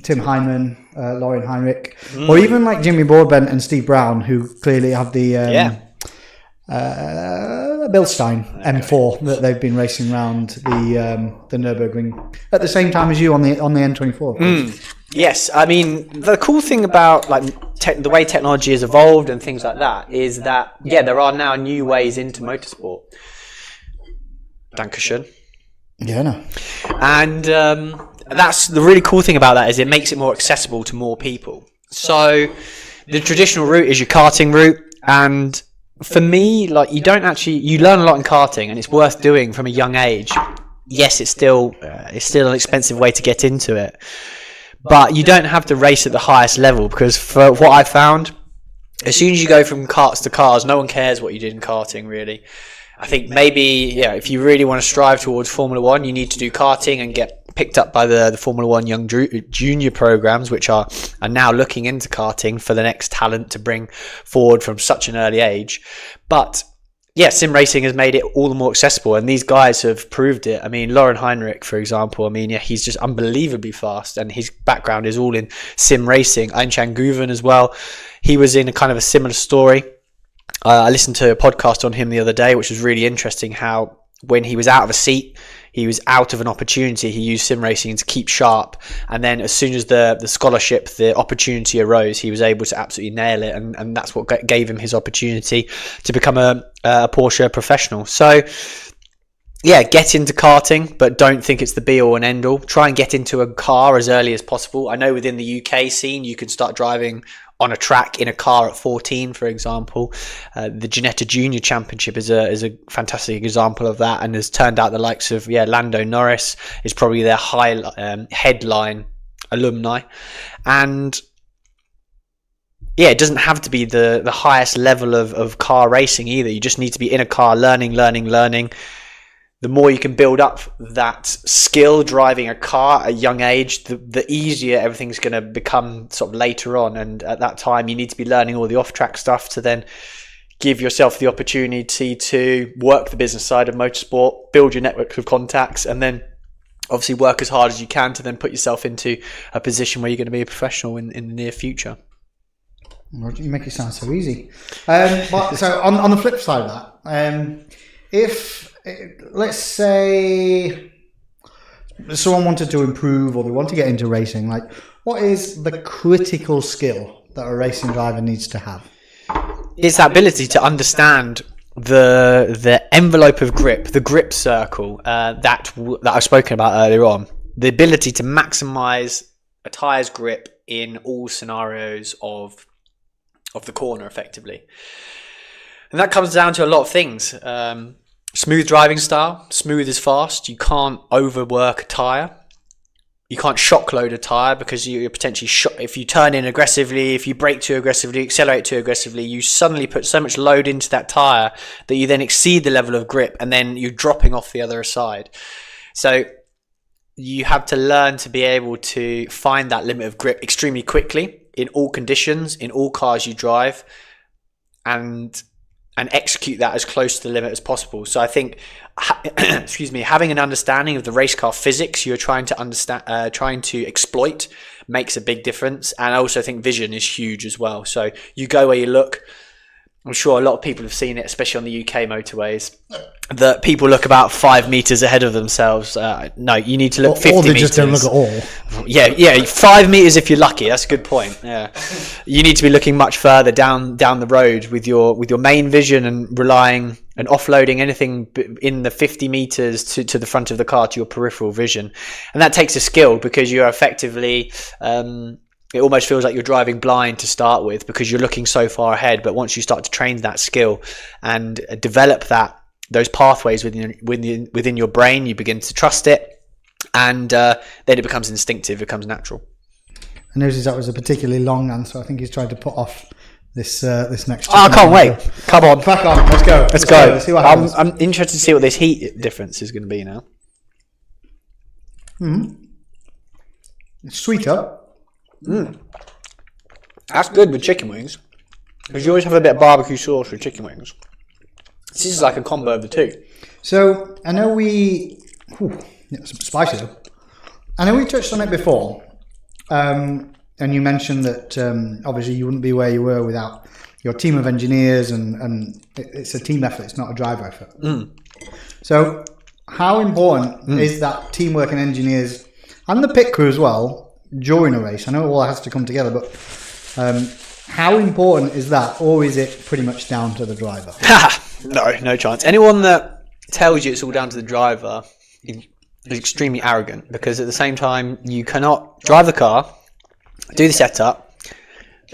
Tim Heineman, Lauren Heinrich, or even like Jimmy Broadbent and Steve Brown, who clearly have the Bilstein M4 that they've been racing around the Nürburgring at the same time as you on the N24. Yes, I mean the cool thing about like the way technology has evolved and things like that is that there are now new ways into motorsport. Dankeschön. Yeah, no. And that's the really cool thing about that is it makes it more accessible to more people. So the traditional route is your karting route, and for me, like you learn a lot in karting, and it's worth doing from a young age. Yes, it's still an expensive way to get into it, but you don't have to race at the highest level, because for what I found, as soon as you go from karts to cars, no one cares what you did in karting really. I think maybe if you really want to strive towards Formula One, you need to do karting and get picked up by the Formula One Young Junior programs, which are now looking into karting for the next talent to bring forward from such an early age. But sim racing has made it all the more accessible, and these guys have proved it. I mean, Lauren Heinrich, for example, he's just unbelievably fast, and his background is all in sim racing. Einchan Guven as well. He was in a kind of a similar story. I listened to a podcast on him the other day, which was really interesting, how when he was out of a seat, he was out of an opportunity, he used sim racing to keep sharp, and then as soon as the scholarship, the opportunity arose, he was able to absolutely nail it, and that's what gave him his opportunity to become a Porsche professional. So get into karting, but don't think it's the be all and end all. Try and get into a car as early as possible. I know within the UK scene you can start driving on a track in a car at 14, for example. The Ginetta Junior Championship is a fantastic example of that, and has turned out the likes of Lando Norris is probably their headline alumni. And it doesn't have to be the highest level of car racing either. You just need to be in a car learning. The more you can build up that skill driving a car at a young age, the easier everything's going to become sort of later on. And at that time, you need to be learning all the off-track stuff to then give yourself the opportunity to work the business side of motorsport, build your network of contacts, and then obviously work as hard as you can to then put yourself into a position where you're going to be a professional in the near future. You make it sound so easy. But so on the flip side of that, if let's say someone wanted to improve or they want to get into racing, like what is the critical skill that a racing driver needs to have? It's that ability to understand the envelope of grip, the grip circle that I've spoken about earlier on. The ability to maximize a tyre's grip in all scenarios of the corner, effectively. And that comes down to a lot of things. Smooth driving style. Smooth is fast. You can't overwork a tyre. You can't shock load a tyre, because you're potentially if you turn in aggressively, if you brake too aggressively, accelerate too aggressively, you suddenly put so much load into that tyre that you then exceed the level of grip, and then you're dropping off the other side. So you have to learn to be able to find that limit of grip extremely quickly in all conditions, in all cars you drive, and execute that as close to the limit as possible. So I think, having an understanding of the race car physics you're trying to exploit makes a big difference. And I also think vision is huge as well. So you go where you look. I'm sure a lot of people have seen it, especially on the UK motorways, that people look about 5 meters ahead of themselves. No, you need to look 50 meters. Or they just don't look at all. Yeah, 5 meters if you're lucky. That's a good point. Yeah, you need to be looking much further down the road with your main vision, and relying and offloading anything in the 50 meters to the front of the car to your peripheral vision. And that takes a skill, because you're effectively it almost feels like you're driving blind to start with because you're looking so far ahead. But once you start to train that skill and develop those pathways within your brain, you begin to trust it, and then it becomes instinctive, it becomes natural. I noticed that was a particularly long answer. I think he's trying to put off this next. Oh, I can't wait! Come on, crack on. Let's go. Let's go. Let's see what happens. I'm interested to see what this heat difference is going to be now. It's sweeter. That's good with chicken wings, because you always have a bit of barbecue sauce with chicken wings. This is like a combo of the two. So I know it's spicy though. I know we touched on it before, and you mentioned that obviously you wouldn't be where you were without your team of engineers, and it's a team effort. It's not a driver effort. So how important is that teamwork and engineers and the pit crew as well during a race? I know it all has to come together, but how important is that, or is it pretty much down to the driver? No chance. Anyone that tells you it's all down to the driver is extremely arrogant, because at the same time you cannot drive the car, do the setup,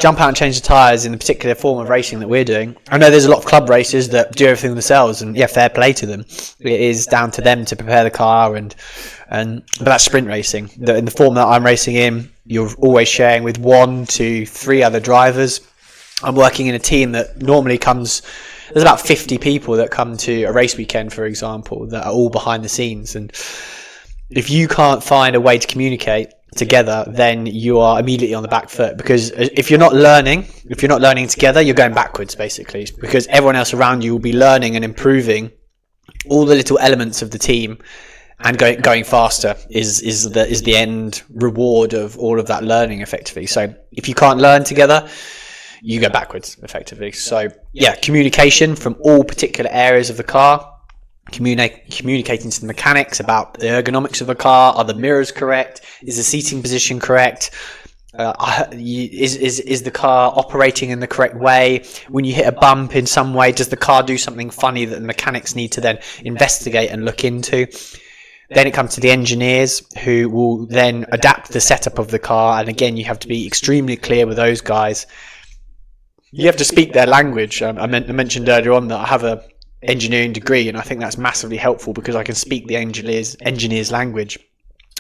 jump out and change the tyres in the particular form of racing that we're doing. I know there's a lot of club races that do everything themselves, and yeah, fair play to them. It is down to them to prepare the car, but that's sprint racing. In the form that I'm racing in, you're always sharing with 1 to 3 other drivers. I'm working in a team that normally there's about 50 people that come to a race weekend, for example, that are all behind the scenes. And if you can't find a way to communicate together, then you are immediately on the back foot, because if you're not learning together, you're going backwards, basically, because everyone else around you will be learning and improving all the little elements of the team, and going faster is the end reward of all of that learning, effectively. So if you can't learn together, you go backwards, effectively. So yeah, communication from all particular areas of the car, communicating to the mechanics about the ergonomics of the car. Are the mirrors correct? Is the seating position correct? Is the car operating in the correct way? When you hit a bump in some way, does the car do something funny that the mechanics need to then investigate and look into? Then it comes to the engineers, who will then adapt the setup of the car, and again, you have to be extremely clear with those guys. You have to speak their language. I mentioned earlier on that I have a engineering degree, and I think that's massively helpful because I can speak the engineers' language,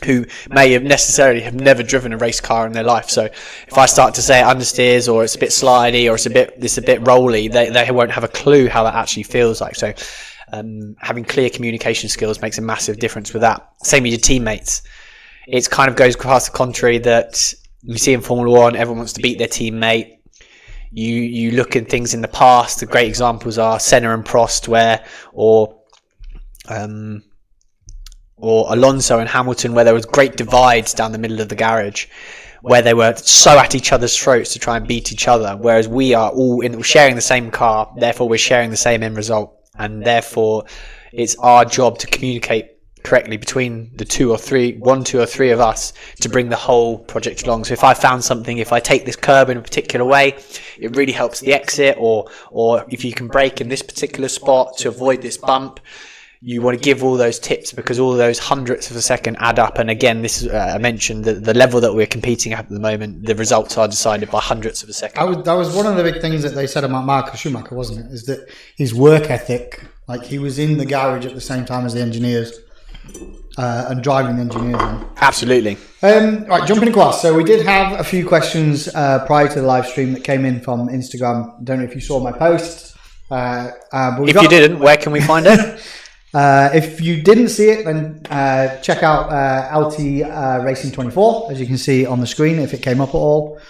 who may have never driven a race car in their life. So if I start to say it understeers, or it's a bit slidey, or it's a bit rolly, they won't have a clue how that actually feels like. So having clear communication skills makes a massive difference with that. Same with your teammates. It kind of goes past the contrary that you see in Formula 1, everyone wants to beat their teammate. You look at things in the past. The great examples are Senna and Prost, or Alonso and Hamilton, where there was great divides down the middle of the garage, where they were so at each other's throats to try and beat each other. Whereas we are all sharing the same car, therefore we're sharing the same end result, and therefore it's our job to communicate correctly between the 2 or 3 of us to bring the whole project along. So if I found something, if I take this curb in a particular way, it really helps the exit, or if you can brake in this particular spot to avoid this bump, you want to give all those tips, because all those hundredths of a second add up. And again, this is, I mentioned the level that we're competing at the moment, the results are decided by hundredths of a second. That was one of the big things that they said about Michael Schumacher, wasn't it? Is that his work ethic, like he was in the garage at the same time as the engineers. And driving the engineers on. Absolutely. Right, jumping across. So we did have a few questions prior to the live stream that came in from Instagram. Don't know if you saw my post. If you didn't, where can we find it? If you didn't see it, then check out LT Racing 24, as you can see on the screen, if it came up at all.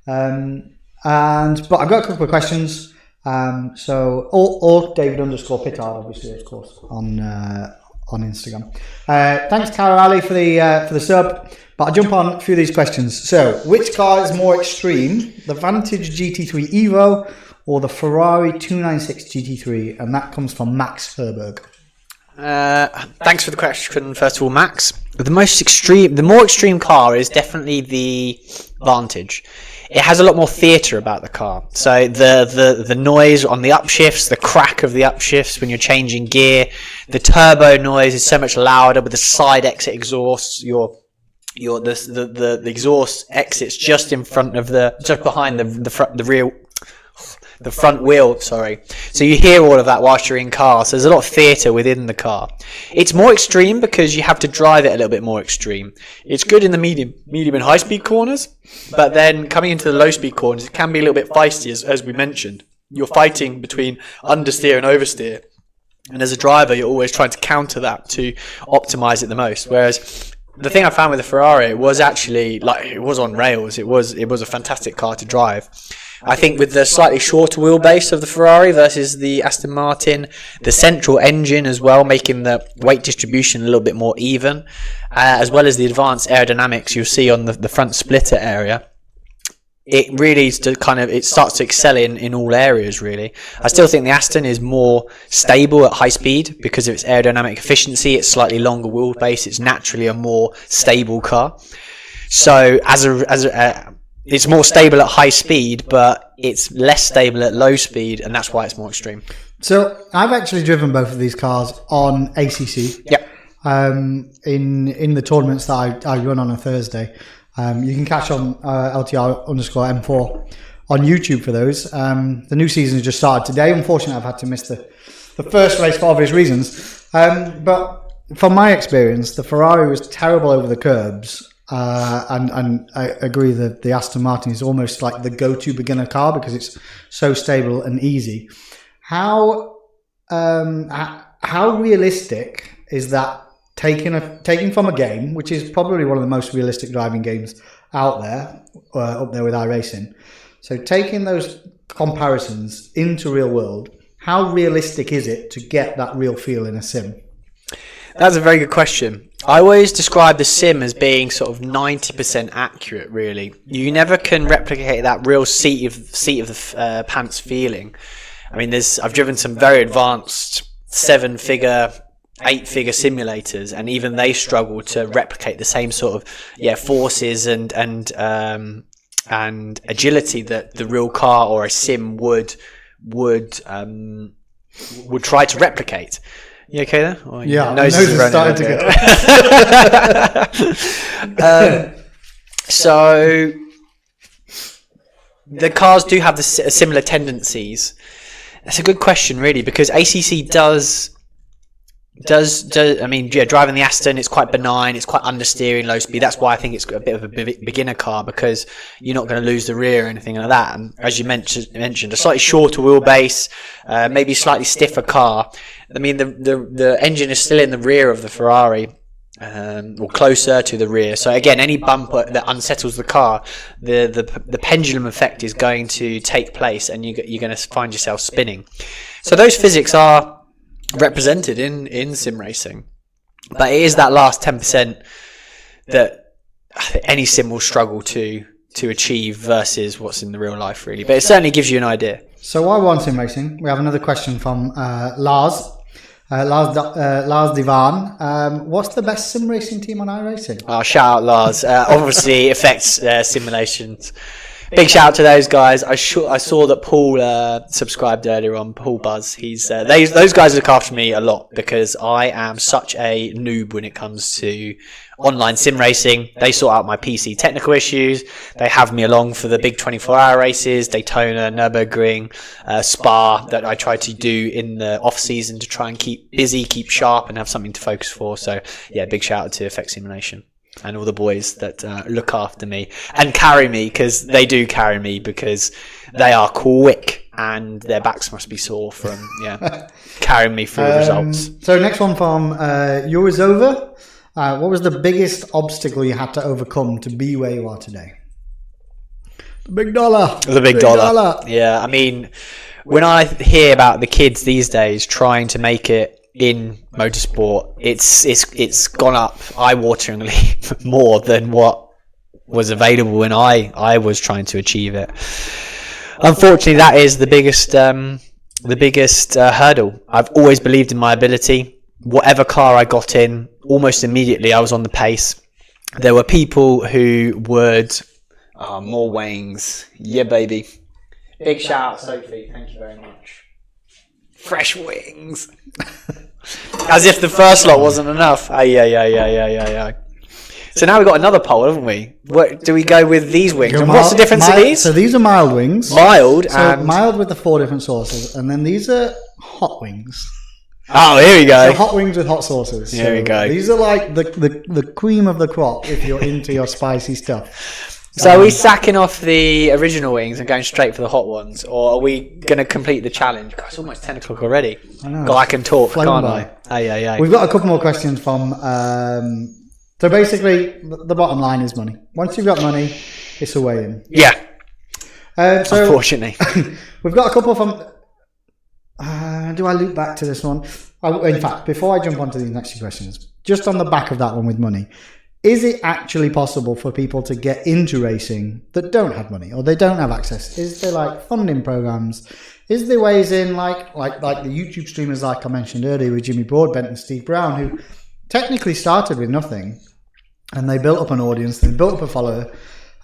But I've got a couple of questions. Or David _Pittard, obviously, of course, on Instagram. Thanks, Cara Ali, for the sub. But I'll jump on a few of these questions. So, which car is more extreme, the Vantage GT3 Evo or the Ferrari 296 GT3? And that comes from Max Herberg. Thanks for the question, first of all, Max. The more extreme car is definitely the Vantage. It has a lot more theatre about the car. So the noise on the upshifts, the crack of the upshifts when you're changing gear, the turbo noise is so much louder with the side exit exhausts. You're the exhaust exits just behind the front wheel, sorry. So you hear all of that whilst you're in car. So there's a lot of theatre within the car. It's more extreme because you have to drive it a little bit more extreme. It's good in the medium and high speed corners, but then coming into the low speed corners, it can be a little bit feisty, as we mentioned. You're fighting between understeer and oversteer. And as a driver, you're always trying to counter that to optimize it the most. Whereas the thing I found with the Ferrari was actually, it was on rails. It was a fantastic car to drive. I think with the slightly shorter wheelbase of the Ferrari versus the Aston Martin, the central engine as well, making the weight distribution a little bit more even, as well as the advanced aerodynamics you'll see on the front splitter area, it really it starts to excel in all areas, really. I still think the Aston is more stable at high speed because of its aerodynamic efficiency. It's slightly longer wheelbase. It's naturally a more stable car. So it's more stable at high speed, but it's less stable at low speed, and that's why it's more extreme. So I've actually driven both of these cars on ACC. Yep. In the tournaments that I run on a Thursday. You can catch on LTR_M4 on YouTube for those. The new season has just started today. Unfortunately, I've had to miss the first race for obvious reasons. But from my experience, the Ferrari was terrible over the curbs. And I agree that the Aston Martin is almost like the go-to beginner car because it's so stable and easy. How realistic is that taking from a game, which is probably one of the most realistic driving games out there, up there with iRacing? So taking those comparisons into real world, how realistic is it to get that real feel in a sim? That's a very good question. I always describe the sim as being sort of 90% accurate, really. You never can replicate that real seat of the pants feeling. I mean, I've driven some very advanced 7-figure, 8-figure simulators, and even they struggle to replicate the same sort of forces and agility that the real car or a sim would try to replicate. You okay there? Oh, yeah, nose is starting to go. So the cars do have similar tendencies. That's a good question, really, because ACC does. I mean, driving the Aston, it's quite benign, it's quite understeering, low speed. That's why I think it's a bit of a beginner car, because you're not going to lose the rear or anything like that. And as you mentioned, a slightly shorter wheelbase, maybe slightly stiffer car. I mean, the engine is still in the rear of the Ferrari, or closer to the rear. So again, any bump that unsettles the car, the pendulum effect is going to take place, and you're going to find yourself spinning. So those physics are represented in sim racing, but it is that last 10% that any sim will struggle to achieve versus what's in the real life, really. But it certainly gives you an idea. So while we're on sim racing, we have another question from Lars Divan. What's the best sim racing team on iRacing? Oh, shout out Lars. Obviously affects simulations. Big shout out to those guys. I saw that Paul subscribed earlier on. Paul Buzz. He's those guys look after me a lot because I am such a noob when it comes to online sim racing. They sort out my PC technical issues. They have me along for the big 24-hour races, Daytona, Nürburgring, Spa, that I try to do in the off season to try and keep busy, keep sharp, and have something to focus for. So yeah, big shout out to Effect Simulation and all the boys that look after me and carry me, because they do carry me, because they are quick and their backs must be sore from carrying me through the results. So next one from Eurizova. What was the biggest obstacle you had to overcome to be where you are today? The big dollar. The big dollar. Yeah, I mean, when I hear about the kids these days trying to make it in motorsport, it's gone up eye-wateringly more than what was available when I was trying to achieve it. Unfortunately, that is the biggest hurdle. I've always believed in my ability. Whatever car I got in, almost immediately I was on the pace. There were people who would more wings. Yeah, baby. Big shout out, Sophie. Thank you very much. Fresh wings. As if the first lot wasn't enough. Yeah. So now we've got another poll, haven't we? What do we go with these wings? And what's the difference in these? So these are mild wings. Mild. So mild with the 4 different sauces, and then these are hot wings. Oh, here we go. So hot wings with hot sauces. Here we go. These are like the cream of the crop if you're into your spicy stuff. So are we sacking off the original wings and going straight for the hot ones, or are we going to complete the challenge? God, it's almost 10 o'clock already. I know. God, I can talk, can't by. I? Yeah. We've got a couple more questions from... so basically, the bottom line is money. Once you've got money, it's a way in. Yeah. So unfortunately. We've got a couple from... do I loop back to this one? In fact, before I jump onto these next few questions, just on the back of that one with money, is it actually possible for people to get into racing that don't have money or they don't have access? Is there like funding programs? Is there ways in like the YouTube streamers like I mentioned earlier with Jimmy Broadbent and Steve Brown, who technically started with nothing and they built up an audience, they built up a follower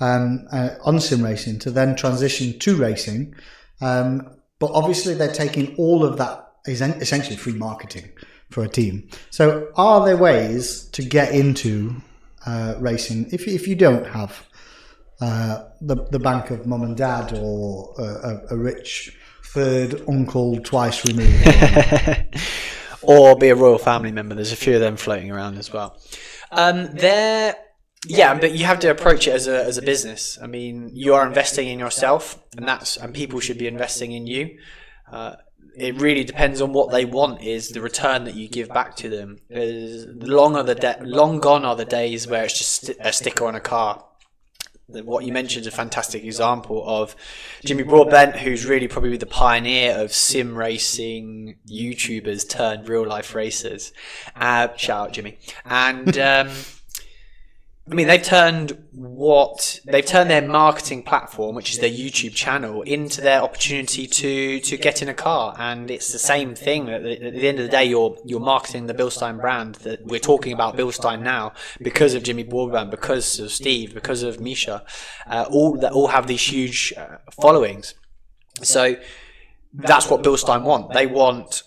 on sim racing to then transition to racing. But obviously they're taking all of that essentially free marketing for a team. So are there ways to get into racing if you don't have the bank of mum and dad or a rich third uncle twice removed? Or be a royal family member. There's a few of them floating around as well. Yeah, but you have to approach it as a business. I mean, you are investing in yourself, and people should be investing in you. It really depends on what they want is the return that you give back to them. Long gone are the days where it's just a sticker on a car. What you mentioned is a fantastic example of Jimmy Broadbent, who's really probably the pioneer of sim racing YouTubers turned real life racers. Shout out Jimmy. And I mean, they've turned their marketing platform, which is their YouTube channel, into their opportunity to get in a car. And it's the same thing. At the end of the day, you're marketing the Bilstein brand. That we're talking about Bilstein now because of Jimmy Broadbent, because of Steve, because of Misha. All have these huge followings. So that's what Bilstein want. They want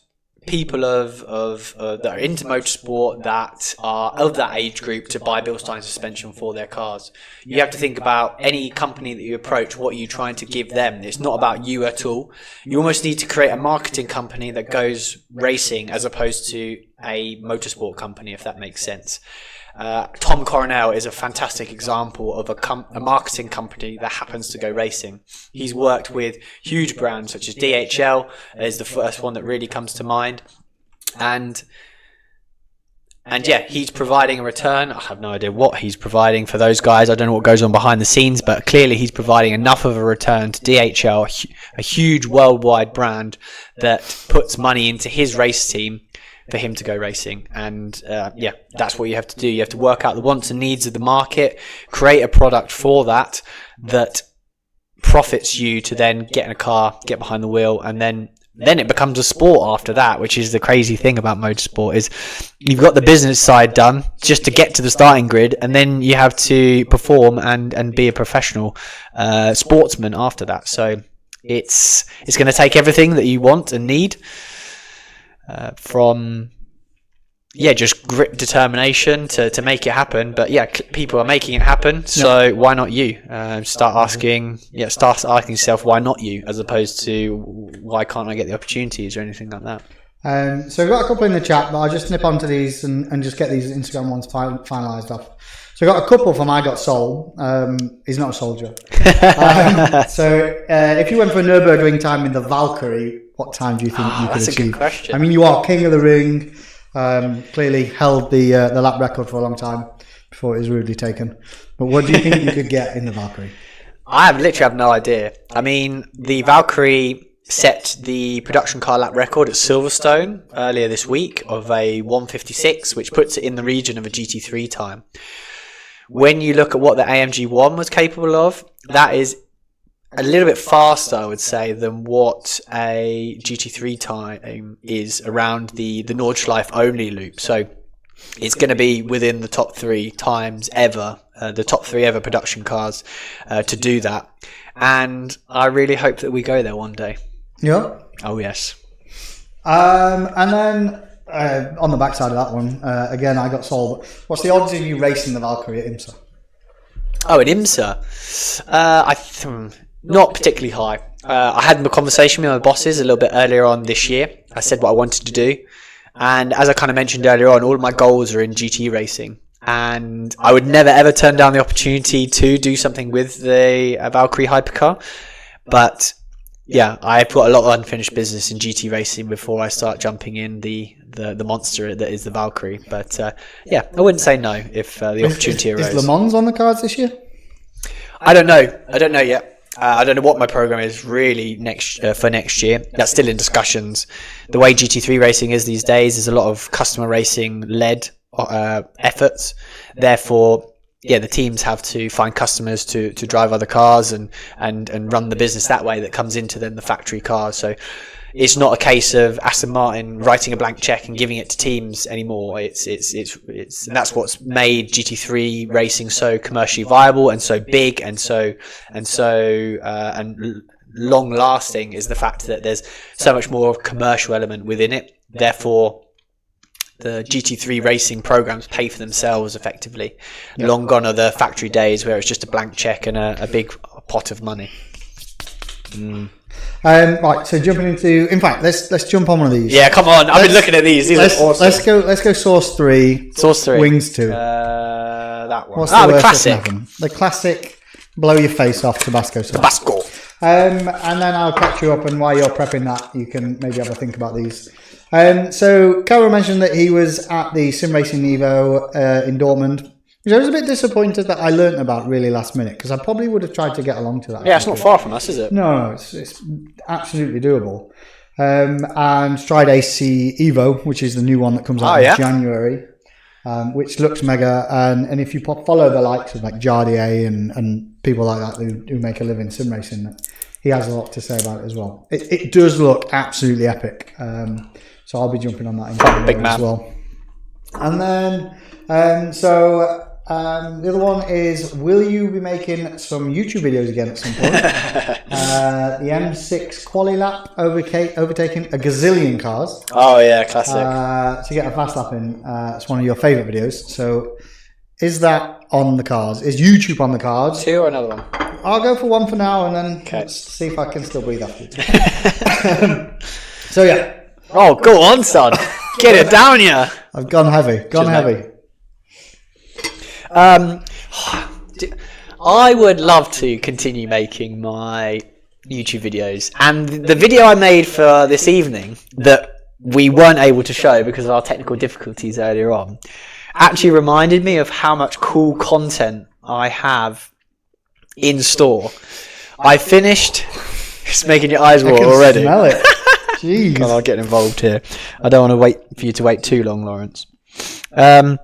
people that are into motorsport that are of that age group to buy Bilstein suspension for their cars. You have to think about any company that you approach, what are you trying to give them? It's not about you at all. You almost need to create a marketing company that goes racing as opposed to a motorsport company, if that makes sense. Tom Coronel is a fantastic example of a marketing company that happens to go racing. He's worked with huge brands such as DHL is the first one that really comes to mind. And yeah, he's providing a return. I have no idea what he's providing for those guys. I don't know what goes on behind the scenes, but clearly he's providing enough of a return to DHL, a huge worldwide brand that puts money into his race team for him to go racing. And yeah, that's what you have to do. You have to work out the wants and needs of the market, create a product for that profits you to then get in a car, get behind the wheel, and then it becomes a sport after that, which is the crazy thing about motorsport is you've got the business side done just to get to the starting grid, and then you have to perform and be a professional sportsman after that. So it's going to take everything that you want and need, from just grit, determination to make it happen. But yeah, people are making it happen, so why not you? Start asking yourself why not you, as opposed to why can't I get the opportunities or anything like that. So we've got a couple in the chat, but I'll just nip onto these and just get these Instagram ones finalised off. So I got a couple from I Got Soul. He's not a soldier. So if you went for a Nürburgring time in the Valkyrie, what time do you think you could that's achieve? A good question. I mean, you are king of the ring. Clearly held the lap record for a long time before it was rudely taken. But what do you think you could get in the Valkyrie? I literally have no idea. I mean, the Valkyrie set the production car lap record at Silverstone earlier this week of a 1:56, which puts it in the region of a GT3 time. When you look at what the AMG 1 was capable of, that is a little bit faster, I would say, than what a GT3 time is around the Nordschleife only loop. So it's going to be within the top 3 times ever, the top 3 ever production cars to do that. And I really hope that we go there one day. Yeah. Oh, yes. And then on the backside of that one, again, I got sold. What's the odds of you racing the Valkyrie at IMSA? Oh, in IMSA? Not particularly high. I had a conversation with my bosses a little bit earlier on this year. I said what I wanted to do. And as I kind of mentioned earlier on, all of my goals are in GT racing. And I would never ever turn down the opportunity to do something with the Valkyrie hypercar. But yeah, I've got a lot of unfinished business in GT racing before I start jumping in the monster that is the Valkyrie. But yeah, I wouldn't say no if the opportunity arose. Is Le Mans on the cards this year? I don't know yet. I don't know what my program is really for next year. That's still in discussions. The way GT3 racing is these days, there's a lot of customer racing led efforts. Therefore, yeah, the teams have to find customers to drive other cars and run the business that way that comes into then the factory cars. So it's not a case of Aston Martin writing a blank check and giving it to teams anymore. It's and that's what's made GT3 racing so commercially viable and so big and long lasting, is the fact that there's so much more of a commercial element within it. Therefore, the GT3 racing programs pay for themselves effectively. Yep. Long gone are the factory days where it's just a blank check and a big pot of money. Right, so jumping into, in fact, let's jump on one of these. Yeah, come on. I've been looking at these. These are awesome. Let's go Source 3. Source 3. Wings 2. That one. What's the worst classic. that can happen? The classic blow your face off Tabasco sauce. Tabasco. And then I'll catch you up, and while you're prepping that, you can maybe have a think about these. So Carol mentioned that he was at the Sim Racing Evo in Dortmund, which I was a bit disappointed that I learnt about really last minute, because I probably would have tried to get along to that. Yeah, it's not far from us, is it? No, it's absolutely doable. And Stride AC Evo, which is the new one that comes out in January, which looks mega. And if you follow the likes of like Jardier and people like that who make a living sim racing, he has a lot to say about it as well. It does look absolutely epic. So I'll be jumping on that in January as well. And then, the other one is, will you be making some YouTube videos again at some point? The M6 quali lap overtaking a gazillion cars. Oh yeah, classic. To get a fast lap in, it's one of your favourite videos. So is that on the cards? Is YouTube on the cards? 2 or another one? I'll go for 1 for now, and then let's see if I can still breathe after it. So yeah. Oh, go on, son. Get it down here. I've gone heavy. I would love to continue making my YouTube videos, and the video I made for this evening that we weren't able to show because of our technical difficulties earlier on actually reminded me of how much cool content I have in store. I finished. It's making your eyes water already. Smell it. Jeez. God, I'll get involved here. I don't want to wait for you to wait too long, Lawrence. I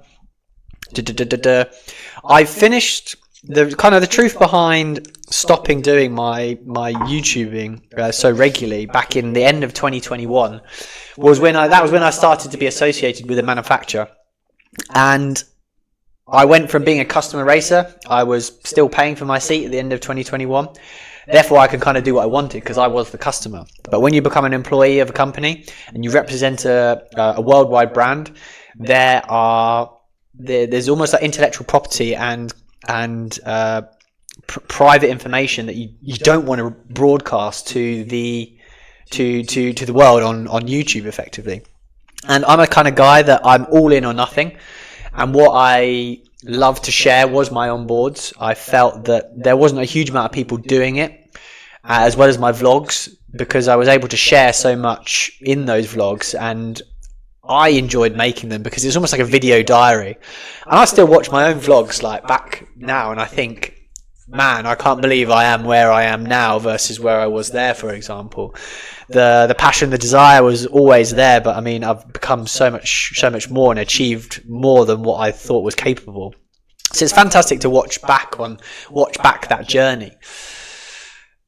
finished the truth behind stopping doing my YouTubing so regularly back in the end of 2021 was when I started to be associated with a manufacturer, and I went from being a customer racer. I was still paying for my seat at the end of 2021. Therefore, I could kind of do what I wanted because I was the customer. But when you become an employee of a company and you represent a worldwide brand, there's almost like intellectual property and private information that you don't want to broadcast to the world on YouTube effectively. And I'm a kind of guy that I'm all in or nothing. And what I love to share was my onboards. I felt that there wasn't a huge amount of people doing it, as well as my vlogs, because I was able to share so much in those vlogs, and I enjoyed making them because it's almost like a video diary. And I still watch my own vlogs like back now, and I think, man, I can't believe I am where I am now versus where I was there, for example. The passion, the desire was always there, but I mean, I've become so much more and achieved more than what I thought was capable. So it's fantastic to watch back that journey.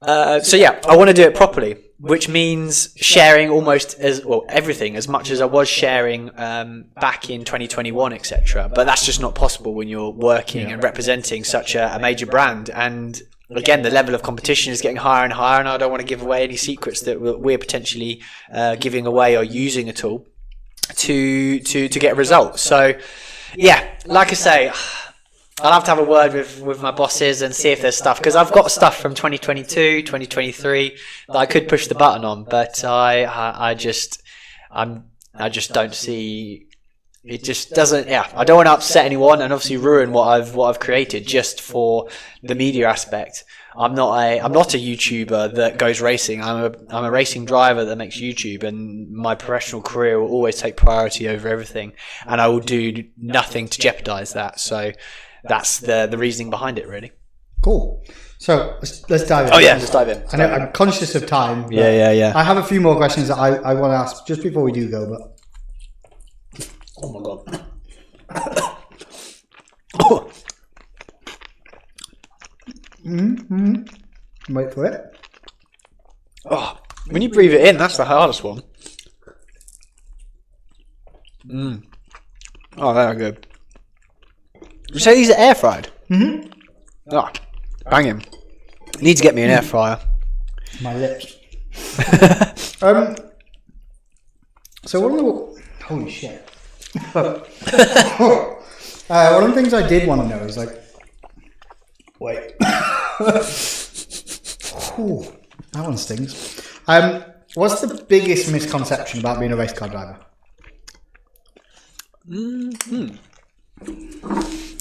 So yeah, I want to do it properly, which means sharing almost everything as much as I was sharing back in 2021, etc. But that's just not possible when you're working and representing such a major brand. And again, the level of competition is getting higher and higher, and I don't want to give away any secrets that we're potentially giving away or using at all. to get a result. So yeah, like I say, I'll have to have a word with my bosses and see if there's stuff, because I've got stuff from 2022, 2023 that I could push the button on, but I just don't see. It just doesn't. Yeah, I don't want to upset anyone and obviously ruin what I've created just for the media aspect. I'm not a YouTuber that goes racing. I'm a racing driver that makes YouTube, and my professional career will always take priority over everything, and I will do nothing to jeopardize that. So that's the reasoning behind it, really. Cool. So let's dive in. Oh yeah, let's dive in. I know I'm conscious of time. Yeah. I have a few more questions that I want to ask just before we do go, but. Oh my god. Oh. Wait for it. Oh, when you breathe it in, that's the hardest one. Oh, very good. You say these are air fried? Oh, banging. Need to get me an air fryer. My lips. So one of the holy shit. One of the things I did want to know is like, wait. Ooh, that one stings. What's the biggest misconception about being a race car driver?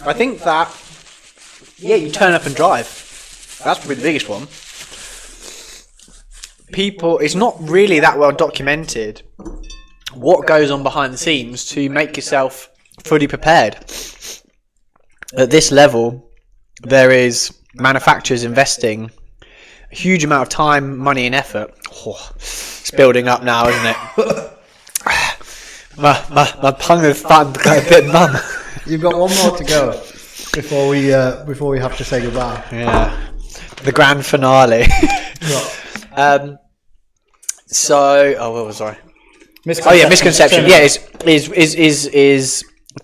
I think that, yeah, you turn up and drive. That's probably the biggest one. It's not really that well documented what goes on behind the scenes to make yourself fully prepared. At this level, there is manufacturers investing a huge amount of time, money and effort. Oh, it's building up now, isn't it? my tongue is starting to get a bit numb. You've got one more to go before we have to say goodbye. Yeah, the grand finale. What was I? Misconception. Yeah, is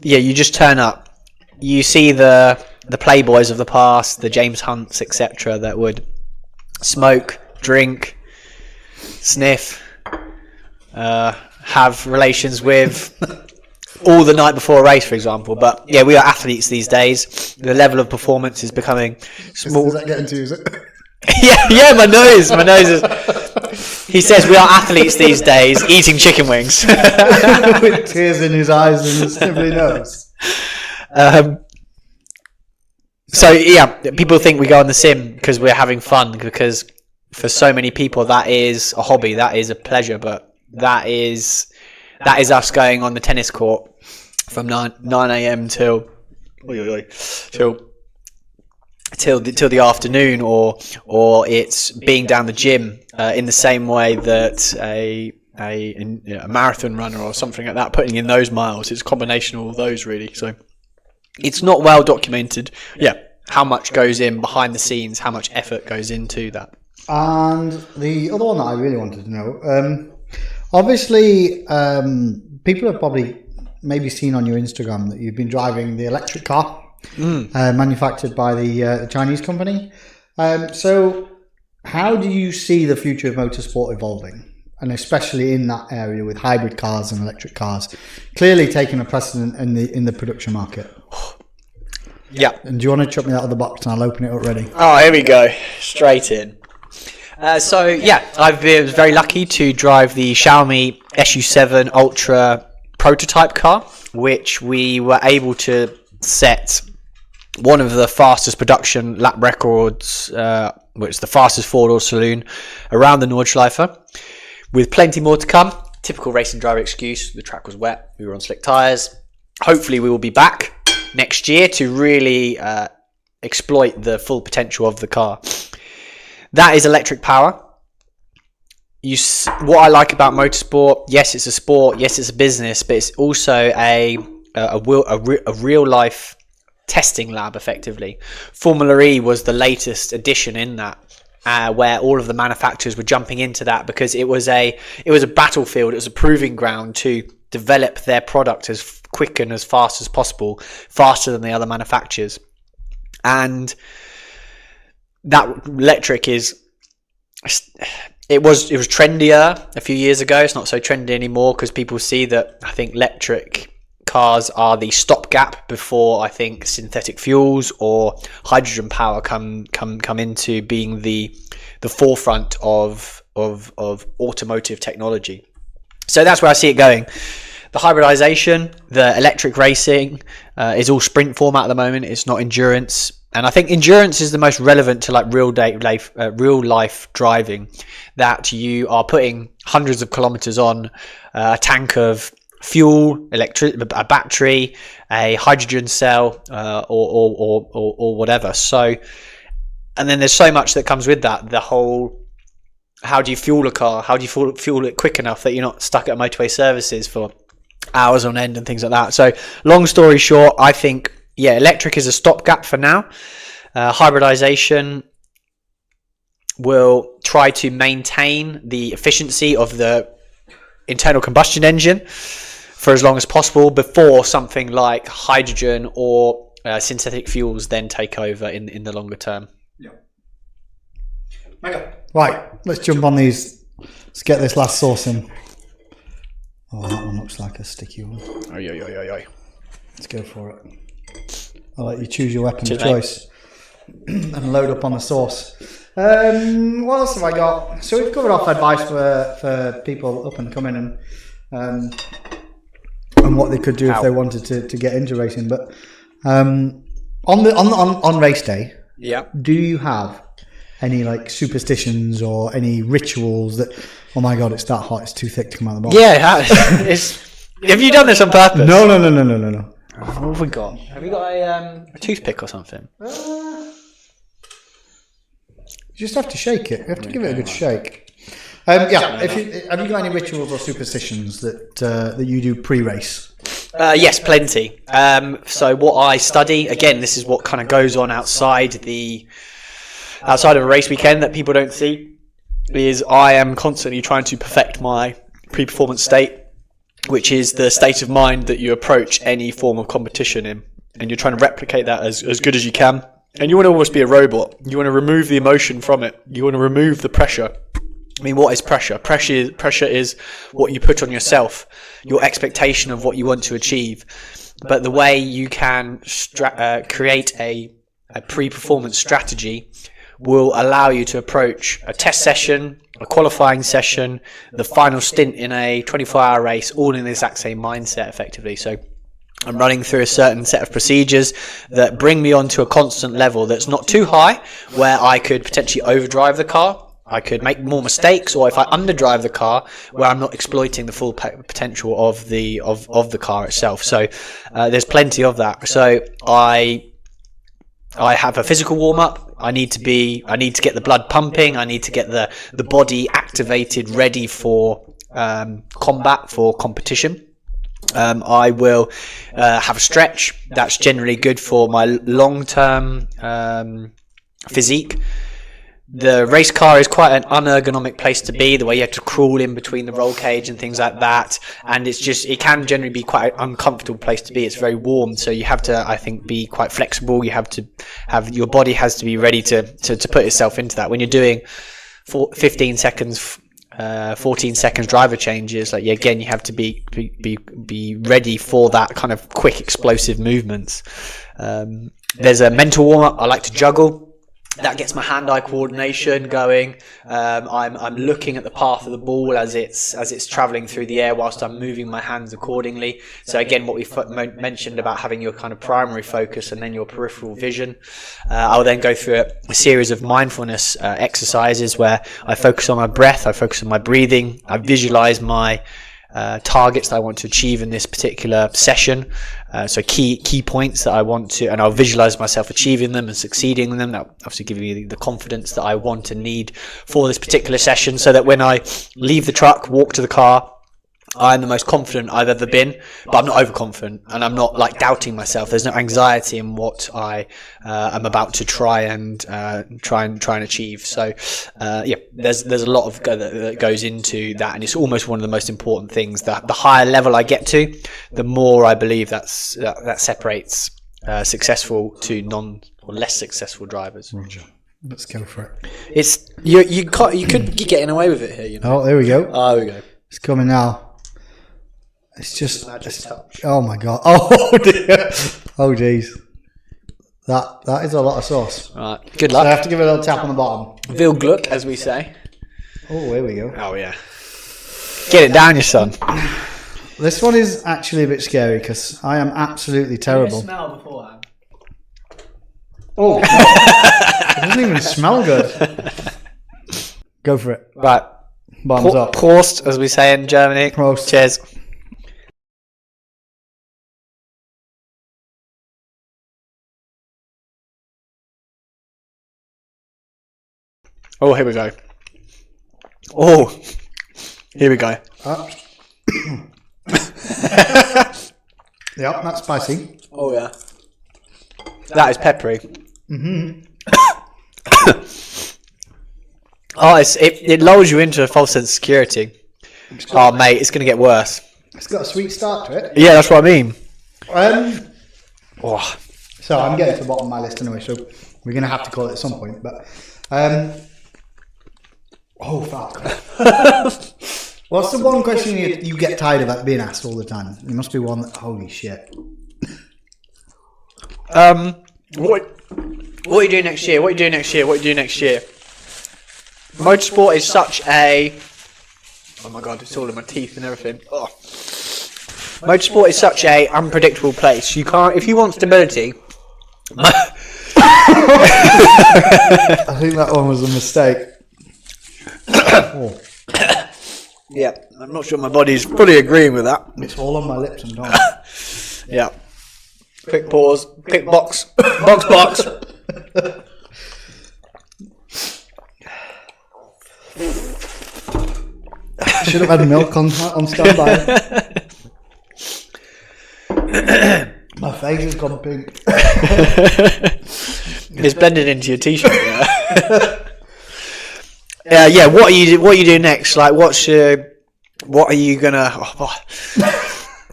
you just turn up. You see the playboys of the past, the James Hunts, etc., that would smoke, drink, sniff, have relations with all the night before a race, for example. But yeah, we are athletes these days. The level of performance is becoming small. Is that getting to you? Is it? yeah, my nose is. He says we are athletes these days, eating chicken wings. With tears in his eyes and his snivelly nose. So yeah, people think we go on the sim because we're having fun, because for so many people that is a hobby, that is a pleasure, but that is us going on the tennis court from 9 a.m. till the afternoon, or it's being down the gym in the same way that a marathon runner or something like that, putting in those miles. It's a combination of all those, really. So it's not well documented. Yeah, how much goes in behind the scenes, how much effort goes into that. And the other one that I really wanted to know, obviously, people have probably maybe seen on your Instagram that you've been driving the electric car. Manufactured by the Chinese company. So how do you see the future of motorsport evolving, and especially in that area with hybrid cars and electric cars clearly taking a precedent in the production market? Yeah. And do you want to chuck me out of the box and I'll open it up ready? Oh, here we go, straight in. I've been very lucky to drive the Xiaomi SU7 Ultra prototype car, which we were able to set one of the fastest production lap records, which is the fastest four-door saloon around the Nordschleife, with plenty more to come. Typical racing driver excuse: the track was wet, we were on slick tyres. Hopefully we will be back next year to really exploit the full potential of the car. That is electric power. What I like about motorsport, yes, it's a sport, yes, it's a business, but it's also a real life testing lab, effectively. Formula E was the latest addition in that, where all of the manufacturers were jumping into that because it was a battlefield, it was a proving ground to develop their product as quick and as fast as possible, faster than the other manufacturers. And that electric is it was trendier a few years ago. It's not so trendy anymore because people see that I think electric cars are the stopgap before I think synthetic fuels or hydrogen power come into being the forefront of automotive technology. So that's where I see it going. The hybridization, the electric racing is all sprint format at the moment. It's not endurance. And I think endurance is the most relevant to like real life driving, that you are putting hundreds of kilometers on a tank of fuel, a battery, a hydrogen cell, or whatever. So, and then there's so much that comes with that. The whole, how do you fuel a car? How do you fuel it quick enough that you're not stuck at motorway services for hours on end and things like that? So, long story short, I think, yeah, electric is a stopgap for now. Hybridization will try to maintain the efficiency of the internal combustion engine for as long as possible before something like hydrogen or synthetic fuels then take over in the longer term. Yeah. Right, let's jump on these. Let's get this last sauce in. Oh, that one looks like a sticky one. Let's go for it. I'll let you choose your weapon of choice and load up on the sauce. What else have I got? So we've covered off advice for people up and coming and what they could do if they wanted to get into racing. But on race day, do you have any like superstitions or any rituals that, oh my god, it's that hot, it's too thick to come out of the box? Yeah, have you done this on purpose? No. What have we got? Have we got a toothpick or something? You just have to shake it. You have to give it a good shake. Have you got any rituals or superstitions that you do pre-race? Yes, plenty. So what I study, again, this is what kind of goes on outside of a race weekend that people don't see, is I am constantly trying to perfect my pre-performance state, which is the state of mind that you approach any form of competition in, and you're trying to replicate that as good as you can. And you want to almost be a robot. You want to remove the emotion from it. You want to remove the pressure. I mean, what is pressure? Pressure is what you put on yourself, your expectation of what you want to achieve. But the way you can create a pre-performance strategy will allow you to approach a test session, a qualifying session, the final stint in a 24-hour race, all in the exact same mindset, effectively. So I'm running through a certain set of procedures that bring me onto a constant level that's not too high, where I could potentially overdrive the car. I could make more mistakes, or if I underdrive the car, where I'm not exploiting the full potential of the car itself. So there's plenty of that. So I have a physical warm up. I need to get the blood pumping. I need to get the body activated, ready for combat, for competition. I will have a stretch. That's generally good for my long-term physique. The race car is quite an unergonomic place to be, the way you have to crawl in between the roll cage and things like that. And it can generally be quite an uncomfortable place to be. It's very warm. So you have to, I think, be quite flexible. You have to your body has to be ready to put itself into that. When you're doing 15 seconds, 14 seconds driver changes, like, again, you have to be ready for that kind of quick, explosive movements. There's a mental warm up. I like to juggle. That gets my hand-eye coordination going. I'm looking at the path of the ball as it's traveling through the air, whilst I'm moving my hands accordingly. So again, what we mentioned about having your kind of primary focus and then your peripheral vision. I'll then go through a series of mindfulness exercises where I focus on my breath, I focus on my breathing, I visualize my targets that I want to achieve in this particular session. So key points that I want to, and I'll visualize myself achieving them and succeeding in them. That obviously give me the confidence that I want and need for this particular session, so that when I leave the truck, walk to the car, I'm the most confident I've ever been, but I'm not overconfident, and I'm not like doubting myself. There's no anxiety in what I am about to try and achieve. So there's a lot of that goes into that, and it's almost one of the most important things. That the higher level I get to, the more I believe that separates successful to non or less successful drivers. Roger. Let's go for it. It's you could be getting away with it here. You know. Oh, there we go. Oh, there we go. It's coming now. It's just. Oh my god. Oh dear. Oh jeez. That is a lot of sauce. Right. Good So I luck. have to give it a little tap on the bottom. Vil Gluck, as we say. Oh, here we go. Oh yeah. Get it down, your son. This one is actually a bit scary because I am absolutely terrible. Smell beforehand. Oh, it doesn't even smell good. Go for it. Right. Bottoms up. Prost, as we say in Germany. Prost. Cheers. Oh, here we go. Oh, here we go. Up. Yep, that's spicy. Oh yeah. That is peppery. Oh, it lulls you into a false sense of security. Oh, mate, it's going to get worse. It's got a sweet start to it. Yeah, that's what I mean. Oh. So I'm getting to the bottom of my list anyway, so we're going to have to call it at some point. But oh, fuck. What's the one question you get tired of being asked all the time? There must be one that, holy shit. What are you doing next year? What are you doing next year? What are you doing next year? Motorsport is such a... Oh my god, it's all in my teeth and everything. Oh. Motorsport is such a unpredictable place. You can't... If you want stability... I think that one was a mistake. Oh. Yeah, I'm not sure my body's fully agreeing with that. It's all on my lips and tongue. Yeah. Quick pause. Quick box. Box. Should have had milk on standby. My face has gone pink. It's blended into your t-shirt. Yeah. What are you doing next? Like, what are you gonna?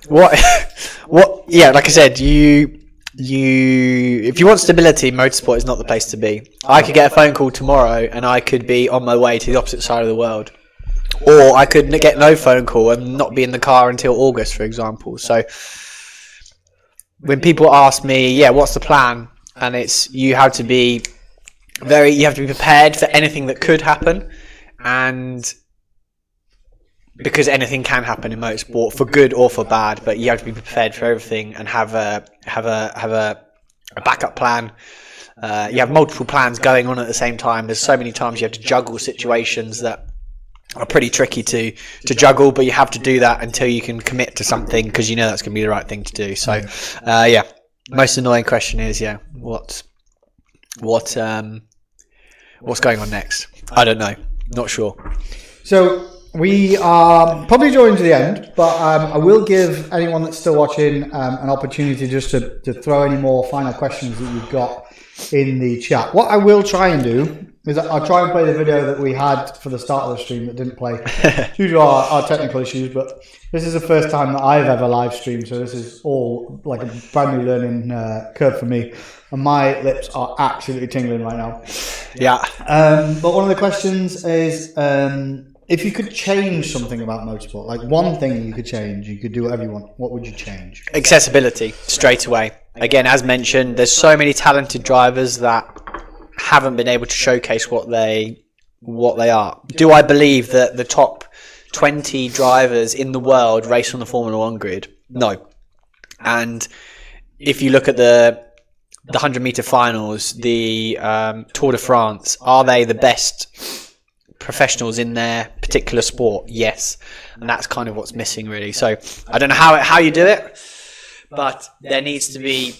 What? Yeah, like I said, if you want stability, motorsport is not the place to be. I could get a phone call tomorrow, and I could be on my way to the opposite side of the world, or I could get no phone call and not be in the car until August, for example. So, when people ask me, yeah, what's the plan? And it's you have to be prepared for anything that could happen, and because anything can happen in motorsport, for good or for bad, but you have to be prepared for everything and have a backup plan. You have multiple plans going on at the same time. There's so many times you have to juggle situations that are pretty tricky to juggle, but you have to do that until you can commit to something because you know that's going to be the right thing to do. So, yeah, most annoying question is, yeah, what's going on next? I don't know, not sure. So we are probably drawing to the end, but I will give anyone that's still watching an opportunity just to throw any more final questions that you've got in the chat. What I will try and do is I'll try and play the video that we had for the start of the stream that didn't play due to our technical issues, but this is the first time that I've ever live streamed, so this is all like a brand new learning curve for me, and my lips are absolutely tingling right now. Yeah. But one of the questions is, if you could change something about motorsport, like one thing you could change, you could do whatever you want, what would you change? Accessibility, straight away. Again, as mentioned, there's so many talented drivers that haven't been able to showcase what they are. Do I believe that the top 20 drivers in the world race on the Formula 1 grid? No. And if you look at the 100-meter finals, the Tour de France, are they the best professionals in their particular sport? Yes. And that's kind of what's missing, really. So I don't know how you do it, but there needs to be,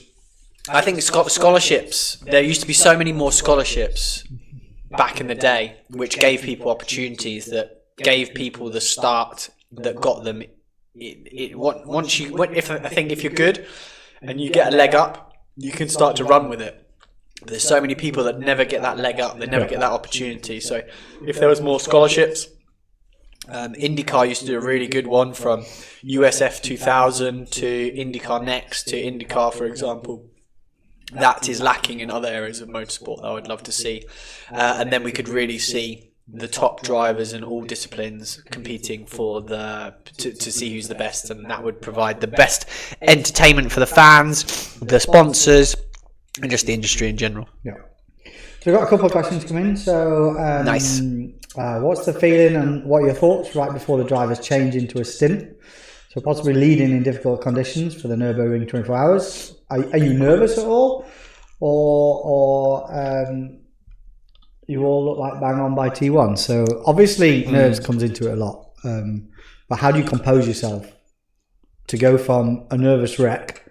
I think, scholarships. There used to be so many more scholarships back in the day, which gave people opportunities, that gave people the start, that got them. If you're good and you get a leg up, you can start to run with it. But there's so many people that never get that leg up, they never get that opportunity. So if there was more scholarships, IndyCar used to do a really good one, from USF 2000 to IndyCar Next to IndyCar, for example. that is lacking in other areas of motorsport that I would love to see. And then we could really see the top drivers in all disciplines competing for to see who's the best, and that would provide the best entertainment for the fans, the sponsors, and just the industry in general. Yeah. So we've got a couple of questions come in. So nice. What's the feeling and what are your thoughts right before the drivers change into a stint? So possibly leading in difficult conditions for the Nürburgring 24 hours. Are you nervous at all? Or you all look like bang on by T1. So obviously nerves comes into it a lot. But how do you compose yourself to go from a nervous wreck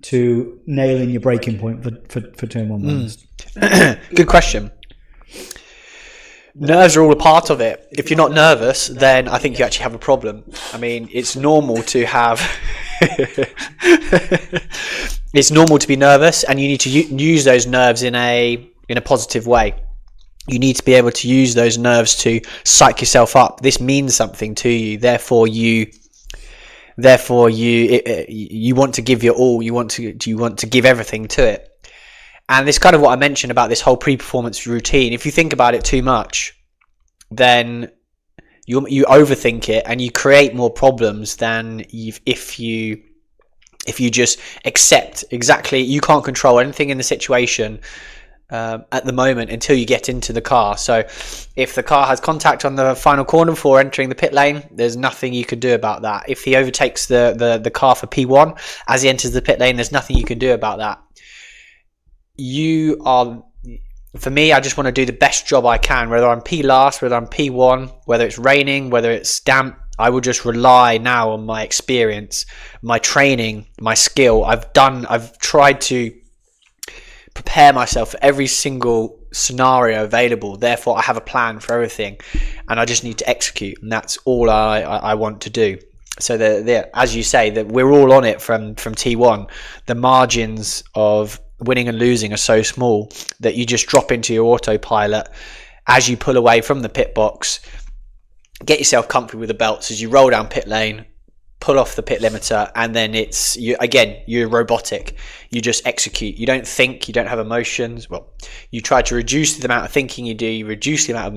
to nailing your breaking point for turn one? Good question. Nerves are all a part of it. If you're not nervous, then I think you actually have a problem. I mean, it's normal to have... it's normal to be nervous, and you need to use those nerves in a positive way. You need to be able to use those nerves to psych yourself up. This means something to you. Therefore, you want to give your all. You want to give everything to it. And this kind of what I mentioned about this whole pre-performance routine. If you think about it too much, then you overthink it and you create more problems than if you just accept exactly. You can't control anything in the situation at the moment until you get into the car. So if the car has contact on the final corner before entering the pit lane, there's nothing you can do about that. If he overtakes the car for P1 as he enters the pit lane, there's nothing you can do about that. For me, I just want to do the best job I can, whether I'm P last, whether I'm P1, whether it's raining, whether it's damp. I will just rely now on my experience, my training, my skill. I've tried to prepare myself for every single scenario available. Therefore, I have a plan for everything, and I just need to execute, and that's all I want to do. So as you say, that we're all on it from T1. The margins of winning and losing are so small that you just drop into your autopilot as you pull away from the pit box. Get yourself comfy with the belts as you roll down pit lane, pull off the pit limiter, and then you're robotic. You just execute. You don't think, you don't have emotions. Well, you try to reduce the amount of thinking you do, you reduce the amount of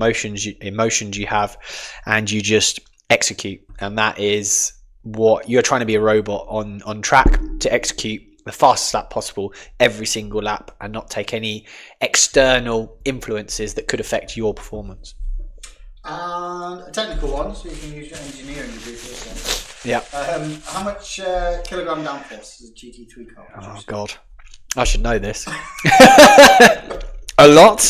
emotions you have, and you just execute. And that is what you're trying to be, a robot on track to execute the fastest lap possible every single lap and not take any external influences that could affect your performance. And a technical one, so you can use your engineering to do this one. Yeah. How much kilogram downforce does a GT3 car produce? Oh God, I should know this. A lot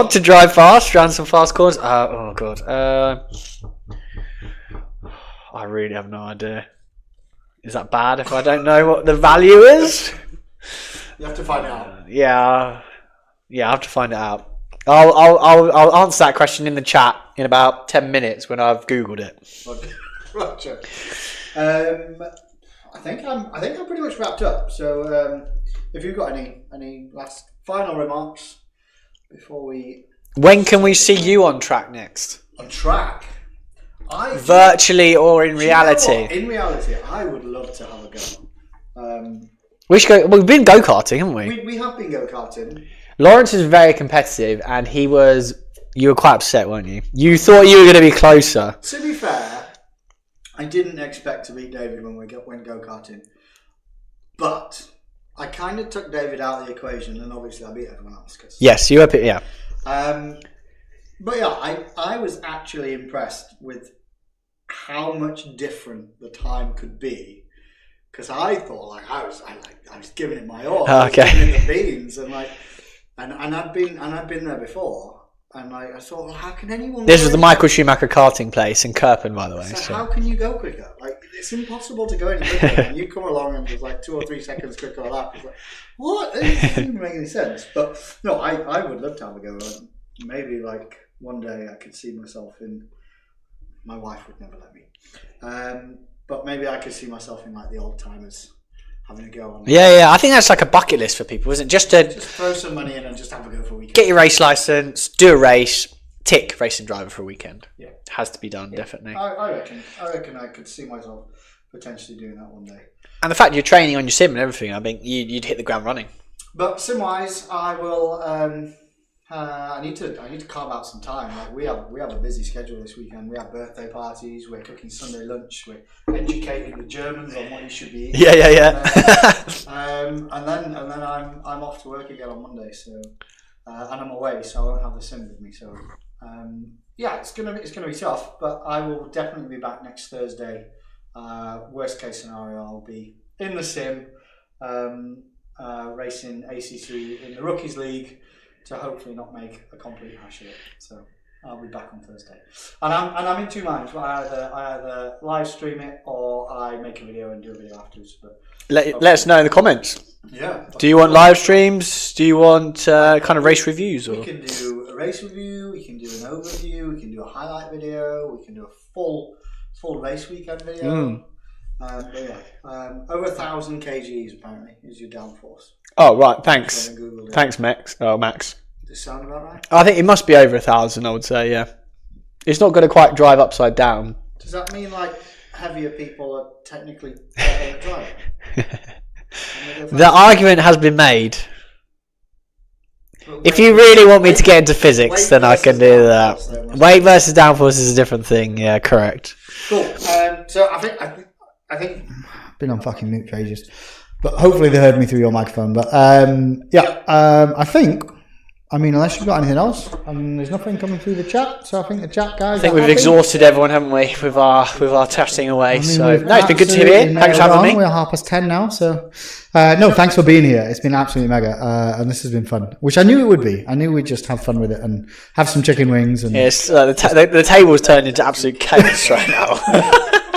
to drive fast around some fast corners. Oh God, I really have no idea. Is that bad if I don't know what the value is? You have to find it out. Yeah, I have to find it out. I'll answer that question in the chat in about 10 minutes when I've Googled it. Okay. Roger. I think I'm pretty much wrapped up. So if you've got any last final remarks before we... When can we see you on track next? On track? Virtually or in reality? In reality, I would love to have a go. We should go. We've been go-karting, haven't we? We have been go-karting. Lawrence is very competitive, and you were quite upset, weren't you? You thought you were going to be closer. To be fair, I didn't expect to beat David when we went go-karting. But I kind of took David out of the equation, and obviously I beat everyone else. Yes, you were, yeah. But yeah, I was actually impressed with how much different the time could be, because I thought I was giving it my all. Okay. I was giving it the beans, and I'd been there before, and I thought, well, how can anyone? This was the Michael Schumacher karting place in Kirpen, by the way. So how can you go quicker? Like, it's impossible to go any quicker. And you come along and there's like 2 or 3 seconds quicker on that. It's like, what? It doesn't even make any sense. But no, I would love to have a go. Maybe like one day I could see myself in. My wife would never let me. But maybe I could see myself in like the old timers having a go on it. Yeah. I think that's like a bucket list for people, isn't it? Just throw some money in and just have a go for a weekend. Get your race license, do a race, tick racing driver for a weekend. Yeah, has to be done, definitely. I reckon I could see myself potentially doing that one day. And the fact you're training on your sim and everything, I think you'd hit the ground running. But sim-wise, I will. I need to carve out some time. Like we have a busy schedule this weekend. We have birthday parties. We're cooking Sunday lunch. We're educating the Germans on what you should be eating. Yeah. And then I'm off to work again on Monday. So and I'm away, so I won't have the sim with me. So yeah, it's gonna be tough. But I will definitely be back next Thursday. Worst case scenario, I'll be in the sim, racing AC3 in the Rookies League, to hopefully not make a complete hash of it. So I'll be back on Thursday, and I'm in two minds. I either live stream it or I make a video and do a video afterwards. But let us know in the comments. Yeah. Do you want live streams? Do you want kind of race reviews? Or? We can do a race review. We can do an overview. We can do a highlight video. We can do a full race weekend video. But yeah, over 1,000 kgs apparently is your downforce. Oh right, thanks. Thanks, Max. Oh, Max. Does it sound about right? I think it must be over 1,000. I would say, yeah. It's not going to quite drive upside down. Does that mean like heavier people are technically better at driving? The argument has been made. If you really want me to get into physics, then I can do that. Weight versus downforce is a different thing. Yeah, correct. Cool. So I think been on fucking mute for ages, but hopefully they heard me through your microphone. But I think. I mean, unless you've got anything else, there's nothing coming through the chat. So I think the chat guys. I think we've exhausted everyone, haven't we, with our testing away? So no, it's been good to be here. Thanks for having me. We're 10:30 now, so no, thanks for being here. It's been absolutely mega, and this has been fun. Which I knew it would be. I knew we'd just have fun with it and have some chicken wings. And yes, the table's turned into absolute chaos right now.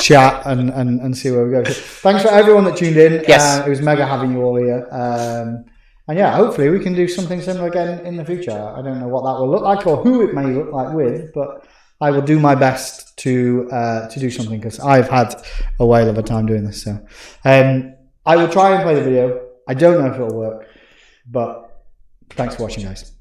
Chat and see where we go. So, thanks for everyone that tuned in. Yes, it was mega having you all here. And yeah, hopefully we can do something similar again in the future. I don't know what that will look like or who it may look like with, but I will do my best to do something because I've had a whale of a time doing this. So I will try and play the video. I don't know if it'll work, but thanks for watching, guys.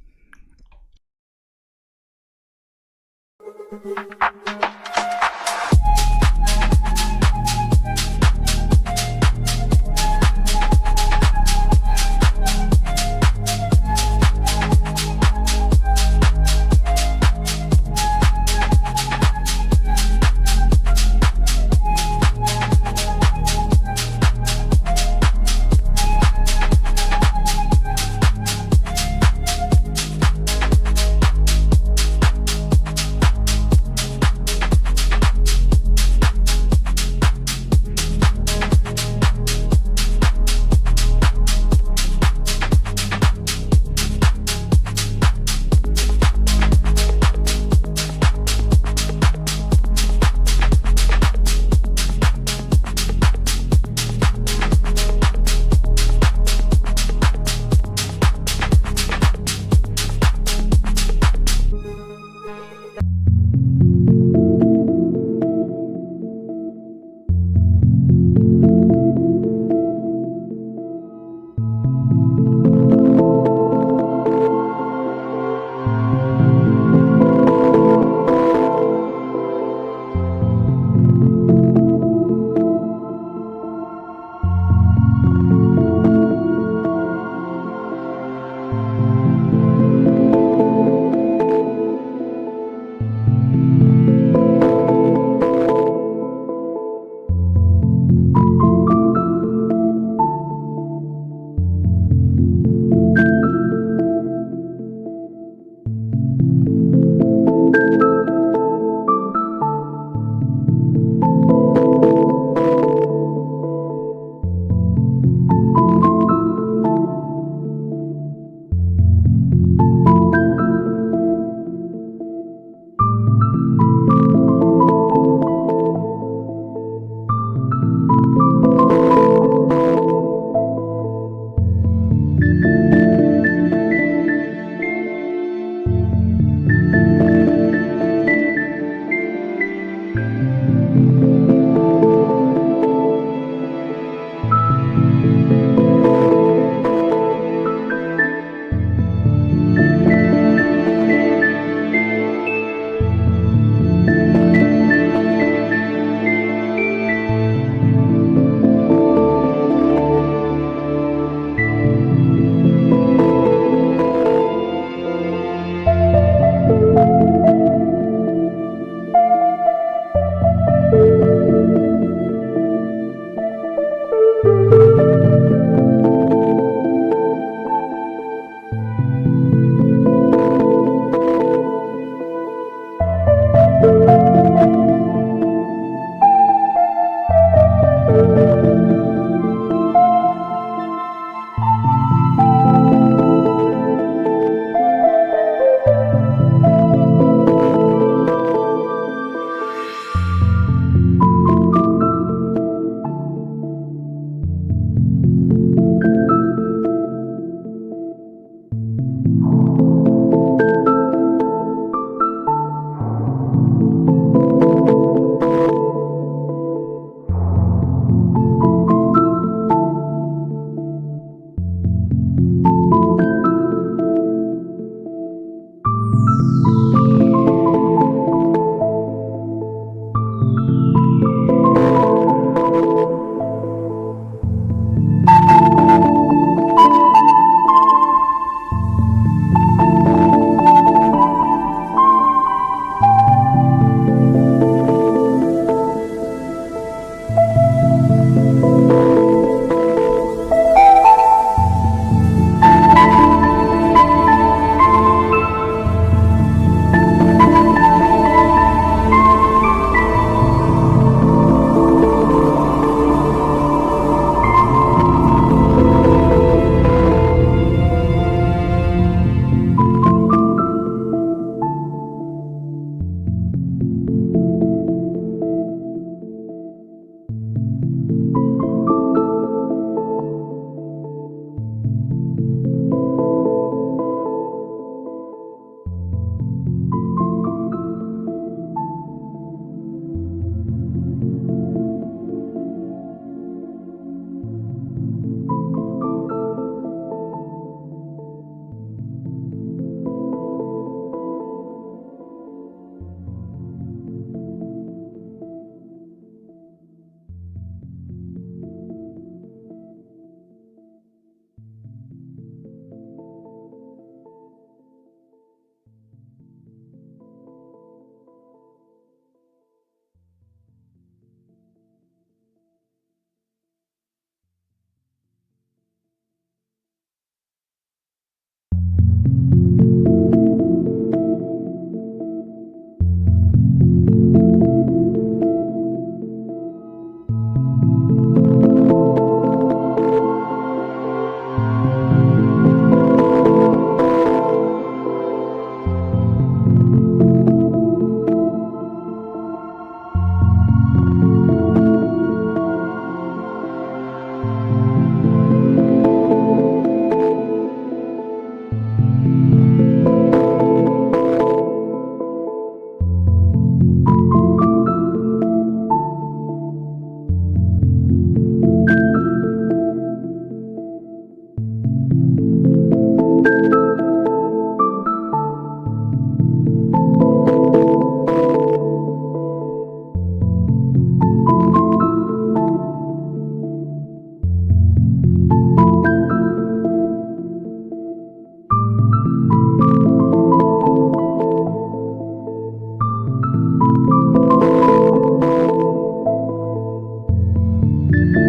on.